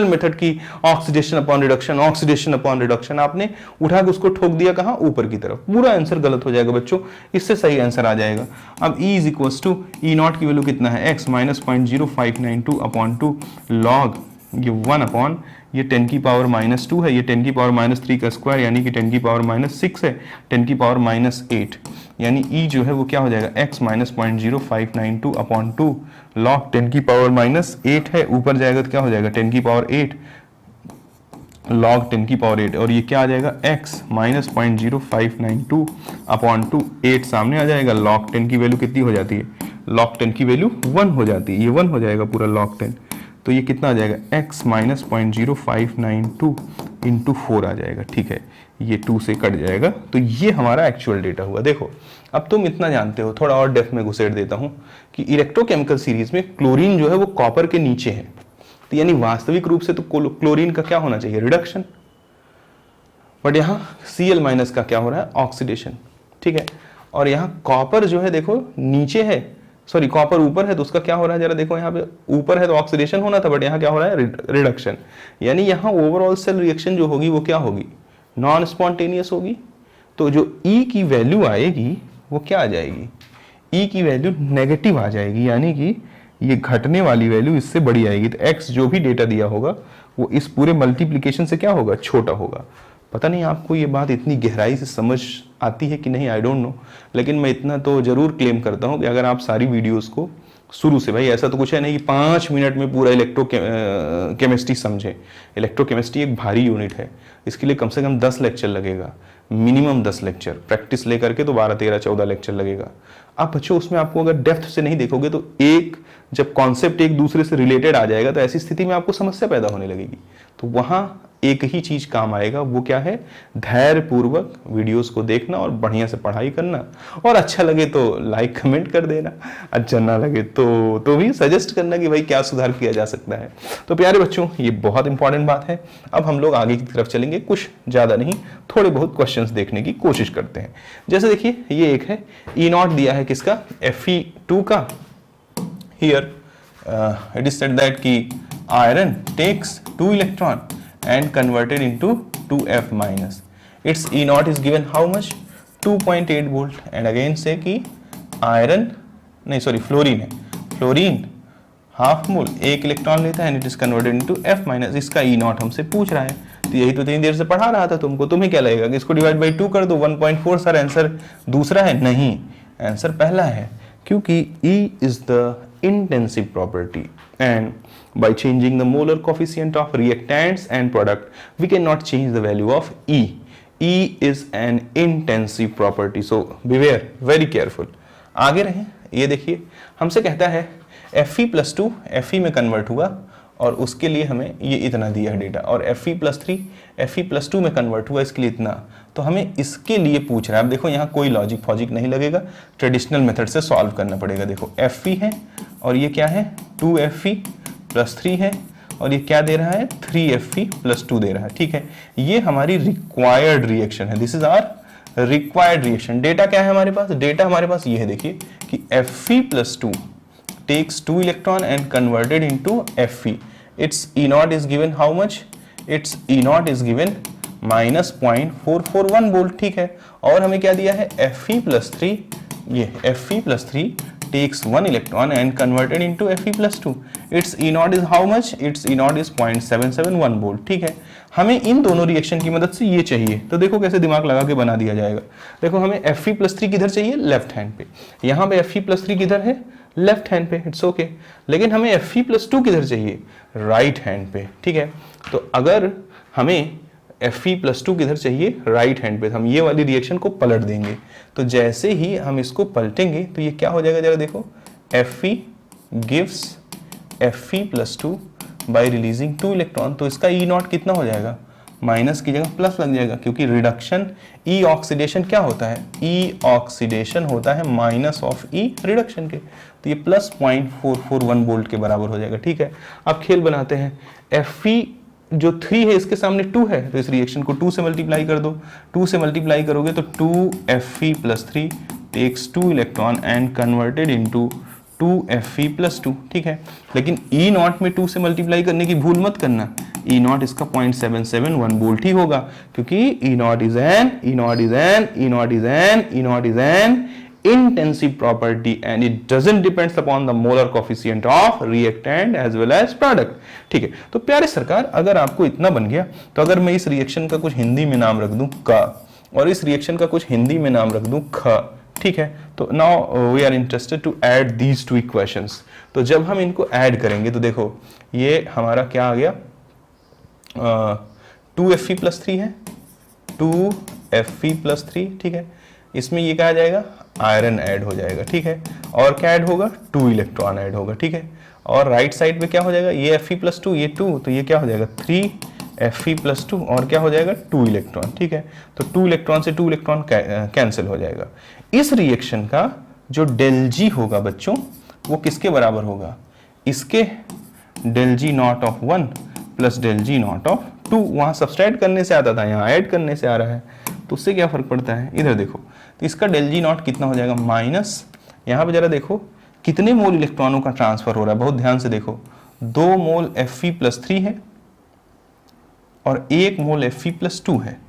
मेथड की ऑक्सीडेशन अपॉन रिडक्शन आपने उठा के उसको ठोक दिया कहाँ, ऊपर की तरफ। पूरा आंसर गलत हो जाएगा बच्चों, इससे सही आंसर आ जाएगा। अब E is equals to E0 की वैल्यू कितना है x माइनस 0.0592 अपॉन 2 लॉग ये 1 अपॉन ये 10 की पावर -2 है, ये 10 की पावर -3 का स्क्वायर यानी कि 10 की पावर -6 है, 10 की पावर -8। यानी E जो है वो क्या हो जाएगा x माइनस 0.0592 अपॉन 2 log 10 की पावर माइनस 8 है, ऊपर जाएगा तो क्या हो जाएगा 10 की पावर 8 log 10 की पावर 8, और ये क्या आ जाएगा x माइनस 0.0592 अपॉन 2, 8 सामने आ जाएगा, log 10 की वैल्यू कितनी हो जाती है, log 10 की वैल्यू 1 हो जाती है, ये 1 हो जाएगा पूरा log 10, तो ये कितना आ जाएगा x माइनस 0.0592 इंटू 4 आ जाएगा, ठीक है, ये 2 से कट जाएगा, तो ये हमारा एक्चुअल डेटा हुआ। देखो अब तुम इतना जानते हो, थोड़ा और डेप्थ में घुसेड़ देता हूं कि इलेक्ट्रोकेमिकल सीरीज में क्लोरीन जो है वो कॉपर के नीचे है, तो यानी वास्तविक रूप से तो क्लोरीन का क्या होना चाहिए, रिडक्शन, बट यहाँ Cl माइनस का क्या हो रहा है, ऑक्सीडेशन, ठीक है, और यहाँ कॉपर जो है देखो नीचे है, सॉरी कॉपर ऊपर है, तो उसका क्या हो रहा है, जरा देखो यहाँ पे ऊपर है तो ऑक्सीडेशन होना था, बट यहाँ क्या हो रहा है, रिडक्शन, यानी यहाँ ओवरऑल सेल रिएक्शन जो होगी वो क्या होगी, नॉन स्पॉन्टेनियस होगी। तो जो E की वैल्यू आएगी वो क्या आ जाएगी, E की वैल्यू नेगेटिव आ जाएगी, यानी कि ये घटने वाली वैल्यू इससे बड़ी आएगी, तो x जो भी डेटा दिया होगा वो इस पूरे मल्टीप्लिकेशन से क्या होगा, छोटा होगा। पता नहीं आपको ये बात इतनी गहराई से समझ आती है कि नहीं, आई डोंट नो, लेकिन मैं इतना तो जरूर क्लेम करता हूँ कि अगर आप सारी वीडियोस को शुरू से, भाई ऐसा तो कुछ है नहीं कि 5 मिनट में पूरा केमिस्ट्री समझे, इलेक्ट्रोकेमिस्ट्री एक भारी यूनिट है, इसके लिए कम से कम 10 लेक्चर लगेगा, मिनिमम 10 लेक्चर, प्रैक्टिस लेकर के तो 12, 13, 14 लेक्चर लगेगा। आप बच्चों उसमें आपको अगर डेप्थ से नहीं देखोगे तो एक जब कॉन्सेप्ट एक दूसरे से रिलेटेड आ जाएगा तो ऐसी स्थिति में आपको समस्या पैदा होने लगेगी, तो वहां एक ही चीज काम आएगा, वो क्या है, धैर्यपूर्वक वीडियोस को देखना और बढ़िया से पढ़ाई करना, और अच्छा लगे तो लाइक कमेंट कर देना, अच्छा ना लगे तो भी सजेस्ट करना कि भाई क्या सुधार किया जा सकता है। तो प्यारे बच्चों ये बहुत इंपॉर्टेंट बात है। अब हम लोग आगे की तरफ चलेंगे, कुछ ज्यादा नहीं, थोड़े बहुत क्वेश्चंस देखने की कोशिश करते हैं। जैसे देखिए ये एक है, E0 दिया है किसका, Fe2 का, here it is said that कि iron takes 2 electron and converted into 2F minus. Its E0 is given how much, 2.8 volt, and again say कि iron नहीं सॉरी फ्लोरीन है, फ्लोरीन हाफ मोल 1 इलेक्ट्रॉन लेता है and it is converted into F minus, इसका E0 हमसे पूछ रहा है, तो यही तो इतनी देर से पढ़ा रहा था तुमको, तुम्हें क्या लगेगा कि इसको डिवाइड बाई 2 कर दो, 1.4 सर आंसर दूसरा है, नहीं आंसर पहला है, क्योंकि E is the intensive property and by changing the molar coefficient of reactants and product we cannot change the value of E. E is an intensive property, so beware, very careful. आगे रहे, ये देखिए हमसे कहता है Fe+2 Fe में कन्वर्ट हुआ और उसके लिए हमें ये इतना दिया है डेटा, और Fe+3 Fe+2 में कन्वर्ट हुआ इसके लिए इतना, तो हमें इसके लिए पूछ रहा है। अब देखो यहाँ कोई लॉजिक फॉजिक नहीं लगेगा, ट्रेडिशनल मेथड से सॉल्व करना पड़ेगा। देखो Fe है और ये क्या है 2Fe+3 है, और ये क्या दे रहा है 3Fe+2 दे रहा है, ठीक है, ये हमारी रिक्वायर्ड रिएक्शन है, this is our required reaction. Data क्या है हमारे पास, डेटा हमारे पास ये है, देखिए कि Fe+2 takes 2 electron and converted into Fe. Its E0 is given how much? Its E0 is given minus 0.441 volt, ठीक है, और हमें क्या दिया है Fe+3, ये Fe+3 takes 1 electron and converted into Fe+2. Its E0 is how much? Its E0 is 0.771 volt, ठीक है। हमें इन दोनों रिएक्शन की मदद से ये चाहिए, तो देखो कैसे दिमाग लगा के बना दिया जाएगा। देखो हमें Fe+3 किधर चाहिए, लेफ्ट हैंड पे, यहाँ पे Fe+3 किधर है, लेफ्ट हैंड पे, इट्स ओके, लेकिन हमें Fe+2 किधर चाहिए, राइट हैंड पे, ठीक है। तो अगर हमें Fe+2 किधर चाहिए, राइट हैंड पे, तो हम ये वाली रिएक्शन को पलट देंगे, तो जैसे ही हम इसको पलटेंगे तो ये क्या हो जाएगा, जरा देखो Fe gives Fe+2 bye releasing 2 electron, तो इसका E0 कितना हो जाएगा, माइनस की जगह प्लस लग जाएगा, क्योंकि रिडक्शन E ऑक्सीडेशन क्या होता है, E ऑक्सीडेशन होता है माइनस ऑफ E रिडक्शन के, तो ये प्लस 0.441 वोल्ट के बराबर हो जाएगा, ठीक है। अब खेल बनाते हैं, Fe जो 3 है इसके सामने 2 है, तो इस रिएक्शन को 2 से मल्टीप्लाई कर दो, 2 से मल्टीप्लाई करोगे तो 2Fe+3 takes 2 electron and converted into 2Fe+2, ठीक है। लेकिन E0 में 2 से मल्टीप्लाई करने की भूल मत करना, E0 इसका 0.771 वोल्ट ही होगा, क्योंकि E0 is an intensive property and it doesn't depends upon the molar coefficient of reactant as well as product, ठीक है। तो प्यारे सरकार, अगर आपको इतना बन गया तो अगर मैं इस रिएक्शन का कुछ हिंदी में नाम रख दूं क, और इस रिएक्शन का कुछ हिंदी में नाम रख दूं ख, ठीक है। तो now we are interested to add these two equations. तो जब हम इनको ऐड करेंगे तो देखो ये हमारा क्या आ गया, 2Fe+3 है, 2Fe+3, ठीक है। इसमें ये क्या आ जाएगा, आयरन ऐड हो जाएगा, ठीक है। और क्या ऐड होगा, 2 इलेक्ट्रॉन ऐड होगा, ठीक है। और राइट साइड पे क्या हो जाएगा, ये Fe+2, ये 2, तो ये क्या हो जाएगा 3Fe+2 और क्या हो जाएगा 2 इलेक्ट्रॉन, ठीक है। तो 2 इलेक्ट्रॉन से 2 इलेक्ट्रॉन कैंसिल हो जाएगा। इस रिएक्शन का जो डेल जी होगा बच्चों वो किसके बराबर होगा, इसके del G not of 1 plus del G not of 2। वहां सब्सट्रैक्ट करने से आता था, यहाँ ऐड करने से आ रहा है, तो उससे क्या फर्क पड़ता है, इधर देखो। तो इसका डेल जी नॉट कितना हो जाएगा, माइनस, यहाँ पे जरा देखो कितने मोल इलेक्ट्रॉनों का ट्रांसफर हो रहा है, बहुत ध्यान से देखो। 2 मोल Fe+3 है और 1 मोल Fe+2 है।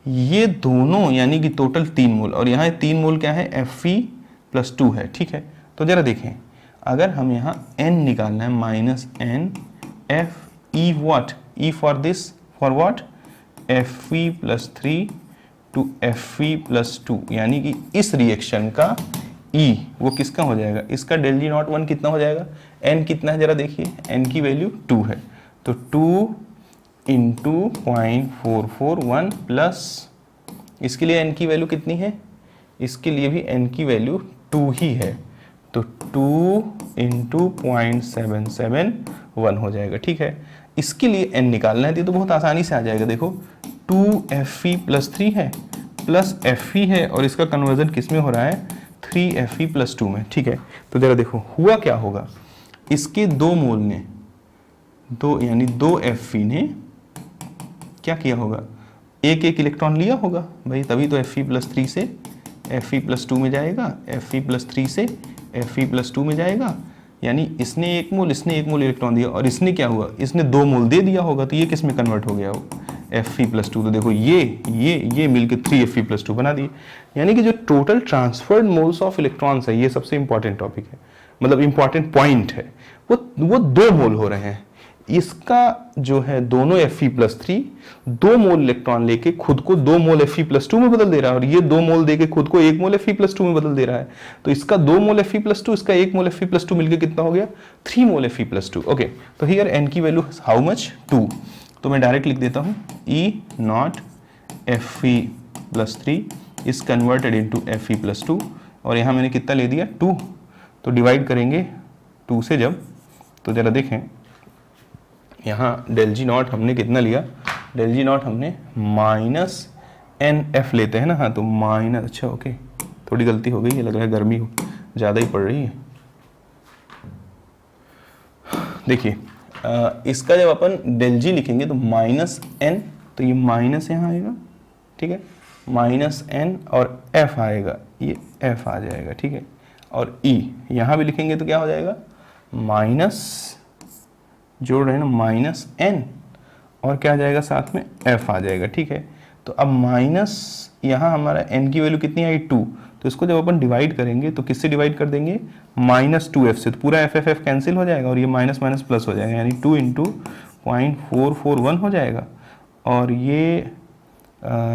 ये दोनों यानी कि टोटल 3 मोल, और यहाँ 3 मोल क्या है, Fe+2 है, ठीक है। तो जरा देखें, अगर हम यहाँ n निकालना है, -n Fe what, E for this, for what, Fe+3 to Fe+2, यानी कि इस रिएक्शन का E वो किसका हो जाएगा, इसका डेल जी नॉट 1 कितना हो जाएगा, n कितना है जरा देखिए, n की वैल्यू 2 है, तो 2 इंटू 0.441 प्लस, इसके लिए n की वैल्यू कितनी है, इसके लिए भी n की वैल्यू 2 ही है, तो 2 इंटू 0.771 हो जाएगा, ठीक है। इसके लिए n निकालना है तो बहुत आसानी से आ जाएगा, देखो 2Fe+3 है प्लस Fe है और इसका कन्वर्जन किस में हो रहा है, 3Fe+2 में, ठीक है। तो जरा देखो हुआ क्या होगा, इसके 2 मोल ने, 2 यानी 2 Fe ने क्या किया होगा, एक इलेक्ट्रॉन लिया होगा भाई, तभी तो Fe+3 से Fe+2 में जाएगा, Fe+3 से Fe+2 में जाएगा, यानी इसने 1 मोल, इसने 1 मोल इलेक्ट्रॉन दिया, और इसने क्या हुआ, इसने 2 मोल दे दिया होगा, तो ये किस में कन्वर्ट हो गया हो, Fe+2। तो देखो ये मिलके 3Fe+2 बना दिए, यानी कि जो total transferred moles of electrons है, ये सबसे इंपॉर्टेंट टॉपिक है, मतलब इंपॉर्टेंट पॉइंट है, वो 2 मोल हो रहे हैं। इसका जो है दोनों Fe+3 2 मोल इलेक्ट्रॉन लेके खुद को 2 मोल Fe+2 में बदल दे रहा है, और ये 2 मोल देके खुद को 1 मोल Fe+2 में बदल दे रहा है। तो इसका 2 मोल Fe+2, इसका 1 मोल Fe+2 मिलके कितना हो गया, 3 मोल Fe+2। ओके, तो हियर n की वैल्यू हाउ मच, 2। तो मैं डायरेक्ट लिख देता हूँ E0 Fe+3 is converted into Fe+2, और यहाँ मैंने कितना ले दिया, 2। तो डिवाइड करेंगे 2 से जब, तो जरा देखें यहाँ डेल जी नॉट हमने कितना लिया, डेल जी नॉट हमने -NF लेते हैं ना, हाँ, तो माइनस, अच्छा ओके, थोड़ी गलती हो गई है, लग रहा है गर्मी ज़्यादा ही पड़ रही है। देखिए इसका जब अपन डेल जी लिखेंगे तो -n, तो ये माइनस यहाँ आएगा, ठीक है, -n और F आएगा, ये F आ जाएगा, ठीक है। और E यहाँ भी लिखेंगे तो क्या हो जाएगा, माइनस जोड़ रहे हैं ना, -n और क्या आ जाएगा साथ में, F आ जाएगा, ठीक है। तो अब माइनस यहाँ हमारा n की वैल्यू कितनी आई, 2, तो इसको जब अपन डिवाइड करेंगे तो किससे डिवाइड कर देंगे, -2F से, तो पूरा FF कैंसिल हो जाएगा और ये माइनस माइनस प्लस हो जाएगा, यानी 2 इंटू 0.441 हो जाएगा, और ये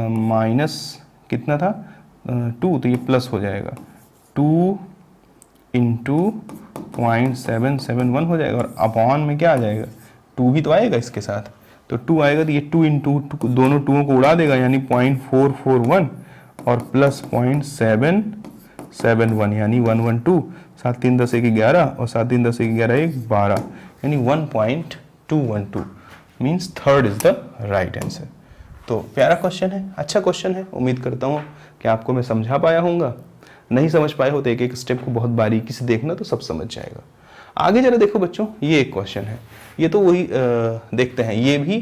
माइनस कितना था, 2, तो ये प्लस हो जाएगा, 2 इंटू 0.771 हो जाएगा, और अपॉन में क्या आ जाएगा, 2 भी तो आएगा इसके साथ, तो 2 आएगा, तो ये 2 इंटू दोनों 2 को उड़ा देगा, यानी 0.441 और प्लस 0.771 यानी 112, 7 3 10 1 11 और 7 3 10 1 11 1 12, यानी 1.212 means third is the right answer. तो प्यारा क्वेश्चन है, अच्छा क्वेश्चन है, उम्मीद करता हूँ कि आपको मैं समझा पाया होऊंगा। नहीं समझ पाए हो तो एक एक स्टेप को बहुत बारीकी से देखना, तो सब समझ जाएगा। आगे जरा देखो बच्चों, ये एक क्वेश्चन है, ये तो वही देखते हैं, ये भी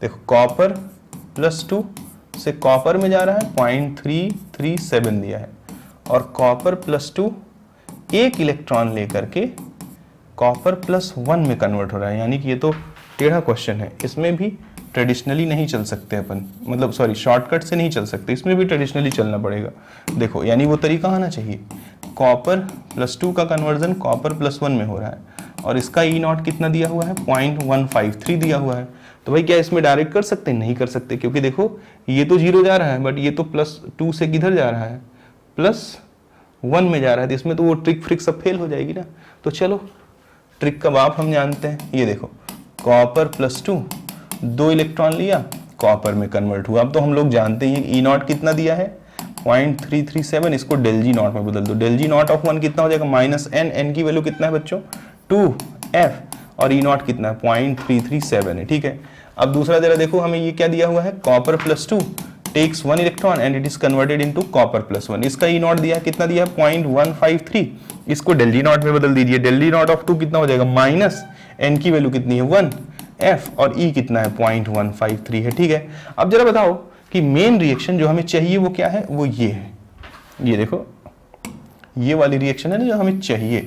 देखो कॉपर +2 से कॉपर में जा रहा है, 0.337 दिया है, और कॉपर +2 1 इलेक्ट्रॉन लेकर के कॉपर +1 में कन्वर्ट हो रहा है, यानी कि ये तो टेढ़ा क्वेश्चन है, इसमें भी ट्रेडिशनली नहीं चल सकते अपन, मतलब सॉरी शॉर्टकट से नहीं चल सकते, इसमें भी ट्रेडिशनली चलना पड़ेगा। देखो यानी वो तरीका आना चाहिए, कॉपर +2 का कन्वर्जन कॉपर +1 में हो रहा है, और इसका ई नॉट कितना दिया हुआ है 0.153 दिया हुआ है। तो भाई क्या इसमें डायरेक्ट कर सकते हैं? नहीं कर सकते, क्योंकि देखो ये तो 0 जा रहा है, बट ये तो +2 से किधर जा रहा है, +1 में जा रहा है, तो इसमें तो वो ट्रिक फ्रिक सब फेल हो जाएगी ना। तो चलो ट्रिक का बाप हम जानते हैं, ये देखो कॉपर +2, 2 इलेक्ट्रॉन लिया, कॉपर में कन्वर्ट हुआ। अब तो हम लोग जानते हैं ई नॉट कितना दिया है 0.337, इसको डेल जी नॉट में बदल दो। डेल जी नॉट ऑफ 1 कितना हो जाएगा -n, n की वैल्यू कितना है बच्चों 2f, और ई नॉट कितना है 0.337 है, ठीक है। अब दूसरा जरा देखो, हमें ये क्या दिया हुआ है, copper +2 takes 1 electron and it is converted into copper +1। इसका ई नॉट दिया है, कितना दिया है 0.153, इसको डेल जी नॉट में बदल दीजिए। डेल जी नॉट ऑफ 2 कितना हो जाएगा -n की वैल्यू कितनी है 1 f, और e कितना है 0.153 है, ठीक है। अब जरा बताओ कि मेन रिएक्शन जो हमें चाहिए वो क्या है, वो ये है, ये देखो ये वाली रिएक्शन है ना जो हमें चाहिए,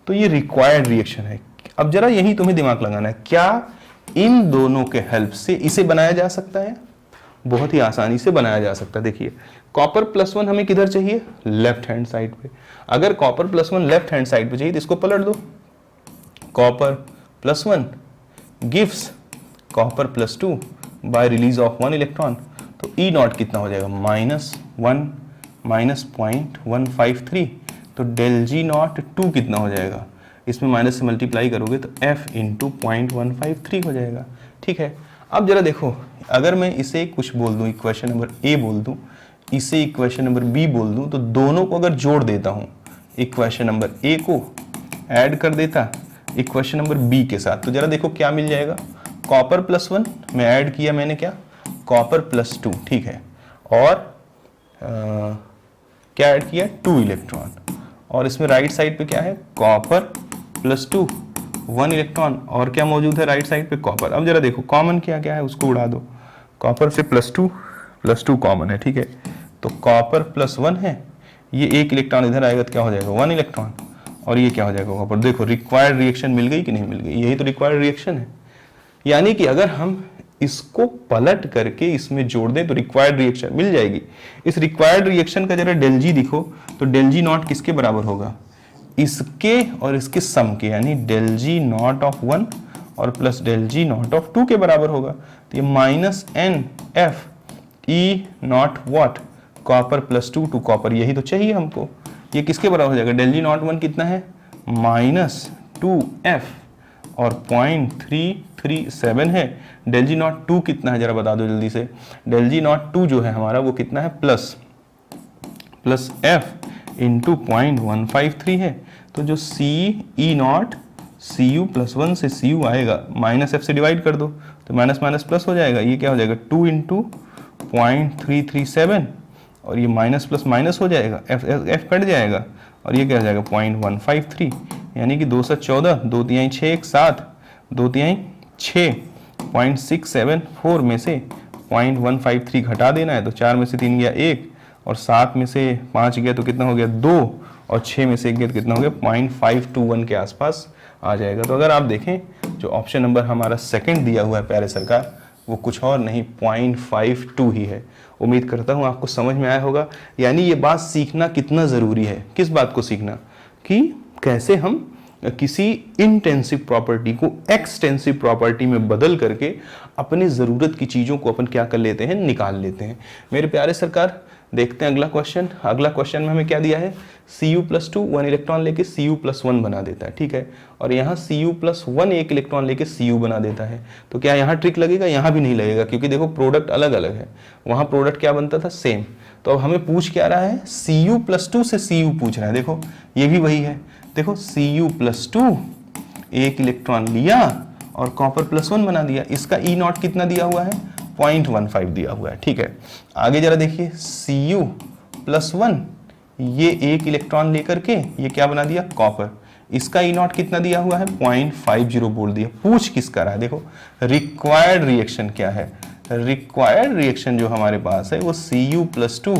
तो ये रिक्वायर्ड रिएक्शन है। अब जरा यही तुम्हें दिमाग लगाना है, क्या इन दोनों के हेल्प से इसे बनाया जा सकता है? बहुत ही आसानी से बनाया जा सकता है। देखिए कॉपर +1 हमें किधर चाहिए, लेफ्ट हैंड साइड पे। अगर कॉपर +1 लेफ्ट हैंड साइड पे चाहिए तो इसको पलट दो, copper +1 gives copper +2 by release of 1 electron. तो ई नॉट कितना हो जाएगा -1 -0.153, तो डेल जी नॉट 2 कितना हो जाएगा, इसमें माइनस से मल्टीप्लाई करोगे तो f इंटू 0.153 हो जाएगा, ठीक है। अब जरा देखो, अगर मैं इसे कुछ बोल दूं, इक्वेशन नंबर a बोल दूं, इसे इक्वेशन नंबर b बोल दूं, तो दोनों को अगर जोड़ देता हूं, इक्वेशन नंबर a को ऐड कर देता इक्वेशन नंबर b के साथ, तो जरा देखो क्या मिल जाएगा। कॉपर +1 में ऐड किया मैंने क्या, कॉपर +2, ठीक है, और क्या ऐड किया 2 इलेक्ट्रॉन, और इसमें राइट साइड पे क्या है कॉपर +2 1 इलेक्ट्रॉन, और क्या मौजूद है राइट साइड पे कॉपर। अब जरा देखो कॉमन क्या क्या है उसको उड़ा दो, कॉपर से +2 कॉमन है, ठीक है। तो कॉपर +1 है, ये 1 इलेक्ट्रॉन इधर आएगा तो क्या हो जाएगा 1 इलेक्ट्रॉन, और ये क्या हो जाएगा कॉपर। देखो रिक्वायर्ड रिएक्शन मिल गई कि नहीं मिल गई, यही तो रिक्वायर्ड रिएक्शन है। यानी कि अगर हम इसको पलट करके इसमें जोड़ दें तो रिक्वायर्ड रिएक्शन मिल जाएगी। इस रिक्वायर्ड रिएक्शन का जरा डेल जी दिखो, तो डेल जी नॉट किसके बराबर होगा, इसके और इसके सम के, यानी डेल जी नॉट ऑफ 1 और plus del G not of 2 के बराबर होगा। तो ये -NF E not what, copper +2 to copper, यही तो चाहिए हमको। ये किसके बराबर हो जाएगा, डेल जी नॉट 1 कितना है -2F, और 0.337 है। डेल जी नॉट 2 कितना है जरा बता दो जल्दी से। डेल जी नॉट 2 जो है हमारा वो कितना है प्लस F इंटू 0.153 है। तो जो CE नॉट CU +1 से CU आएगा, -F से डिवाइड कर दो तो माइनस माइनस प्लस हो जाएगा। ये क्या हो जाएगा 2 इंटू 0.337, और ये माइनस प्लस माइनस हो जाएगा, F कट जाएगा, और ये क्या हो जाएगा 0.153, यानी कि 2 से 14, 2 तिहाई 6, 1 7, 2 तिहाई 6, 0.674 में से 0.153 घटा देना है। तो 4 में से 3 गया 1, और 7 में से 5 गया तो कितना हो गया 2, और 6 में से 1 गया तो कितना हो गया 0.521 के आसपास आ जाएगा। तो अगर आप देखें जो ऑप्शन नंबर हमारा सेकंड दिया हुआ है प्यारे सरकार, वो कुछ और नहीं 0.52 ही है। उम्मीद करता हूँ आपको समझ में आया होगा। यानी ये बात सीखना कितना ज़रूरी है। किस बात को सीखना, कि कैसे हम किसी इंटेंसिव प्रॉपर्टी को एक्सटेंसिव प्रॉपर्टी में बदल करके अपनी ज़रूरत की चीज़ों को अपन क्या कर लेते हैं, निकाल लेते हैं। मेरे प्यारे सरकार देखते हैं अगला क्वेश्चन। अगला क्वेश्चन में हमें क्या दिया है, Cu+2 1 इलेक्ट्रॉन लेके Cu+1 बना देता है, ठीक है, और यहाँ Cu+1 1 इलेक्ट्रॉन लेके Cu बना देता है। तो क्या यहाँ ट्रिक लगेगा, यहाँ भी नहीं लगेगा, क्योंकि देखो प्रोडक्ट अलग अलग है। वहाँ प्रोडक्ट क्या बनता था, सेम। तो अब हमें पूछ क्या रहा है, Cu+2 से Cu पूछ रहा है। देखो ये भी वही है, देखो Cu+2 1 इलेक्ट्रॉन लिया और कॉपर +1 बना दिया। इसका ई नॉट कितना दिया हुआ है 0.15 दिया हुआ है, ठीक है। आगे जरा देखिए Cu+1 ये 1 इलेक्ट्रॉन लेकर के ये क्या बना दिया, कॉपर। इसका ई नॉट कितना दिया हुआ है 0.50 बोल दिया। पूछ किसका रहा है, देखो रिक्वायर्ड रिएक्शन क्या है। रिक्वायर्ड रिएक्शन जो हमारे पास है वो Cu+2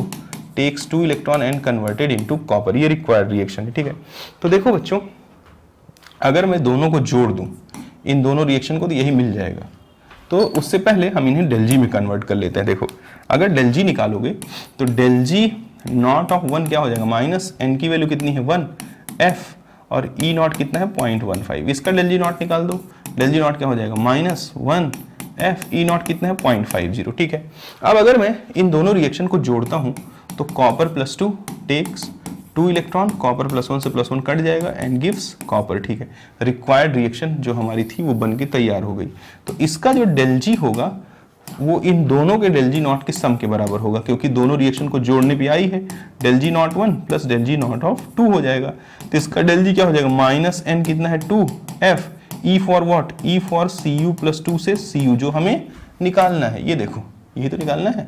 takes 2 electron and converted into copper, ये रिक्वायर्ड रिएक्शन है, ठीक है। तो देखो बच्चों, अगर मैं दोनों को जोड़ दूं, इन दोनों रिएक्शन को, तो यही मिल जाएगा। तो उससे पहले हम इन्हें डेल जी में कन्वर्ट कर लेते हैं। देखो अगर डेल जी निकालोगे तो डेल जी नॉट ऑफ 1 क्या हो जाएगा, -n की वैल्यू कितनी है 1 F, और ई नॉट कितना है 0.15। इसका डेल जी नॉट निकाल दो, डेल जी नॉट क्या हो जाएगा -1 एफ ई नॉट कितना है 0.50। ठीक है, अब अगर मैं इन दोनों रिएक्शन को जोड़ता हूं तो कॉपर +2 टेक्स 2 इलेक्ट्रॉन, कॉपर +1 से +1 कट जाएगा एंड गिव्स कॉपर। ठीक है, रिक्वायर्ड रिएक्शन जो हमारी थी वो बन के तैयार हो गई। तो इसका जो डेल जी होगा वो इन दोनों के डेल जी नॉट के सम के बराबर होगा, क्योंकि दोनों रिएक्शन को जोड़ने पे आई है। Del G not 1 plus del G not of 2 हो जाएगा। तो इसका डेल जी क्या हो जाएगा -n कितना है 2 F E for what, E for Cu+2 से Cu जो हमें निकालना है। ये देखो ये तो निकालना है।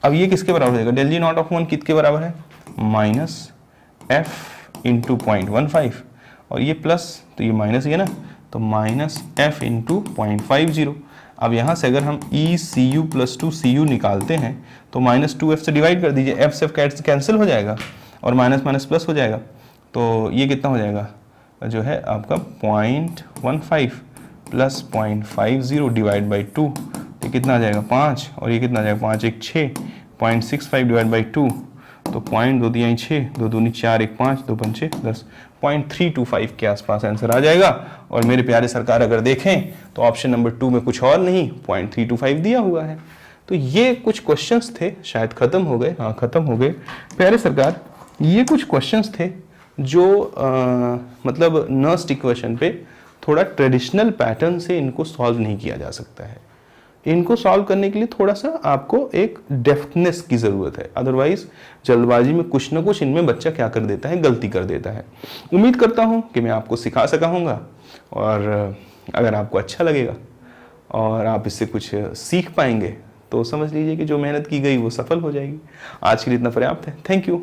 अब ये किसके बराबर हो जाएगा, डेल जी नॉट ऑफ 1 किसके बराबर है -f इंटू 0.15 और ये प्लस तो ये माइनस ही है ना, तो -f इंटू 0.50। अब यहाँ से अगर हम ECu+2 Cu निकालते हैं तो -2f से डिवाइड कर दीजिए, f से कैंसिल हो जाएगा और माइनस माइनस प्लस हो जाएगा। तो ये कितना हो जाएगा जो है आपका 0.15 प्लस 0.50 डिवाइड बाई 2, ये कितना आ जाएगा 5 और ये कितना आ जाएगा 5 1 6, 0.65 डिवाइड बाई 2 तो 2 दिया 6, 2 दूनी 4 1 5 2 5 10, 0.325 के आसपास आंसर आ जाएगा। और मेरे प्यारे सरकार अगर देखें तो ऑप्शन नंबर 2 में कुछ और नहीं 0.325 दिया हुआ है। तो ये कुछ क्वेश्चंस थे, शायद खत्म हो गए, हाँ खत्म हो गए प्यारे सरकार। ये कुछ क्वेश्चंस थे जो मतलब नर्स्ट इक्वेशन पे थोड़ा ट्रेडिशनल पैटर्न से इनको सॉल्व नहीं किया जा सकता है। इनको सॉल्व करने के लिए थोड़ा सा आपको एक डेफ्टनेस की ज़रूरत है, अदरवाइज जल्दबाजी में कुछ ना कुछ इनमें बच्चा क्या कर देता है, गलती कर देता है। उम्मीद करता हूँ कि मैं आपको सिखा सका हूँगा और अगर आपको अच्छा लगेगा और आप इससे कुछ सीख पाएंगे तो समझ लीजिए कि जो मेहनत की गई वो सफल हो जाएगी। आज के लिए इतना पर्याप्त है। Thank you.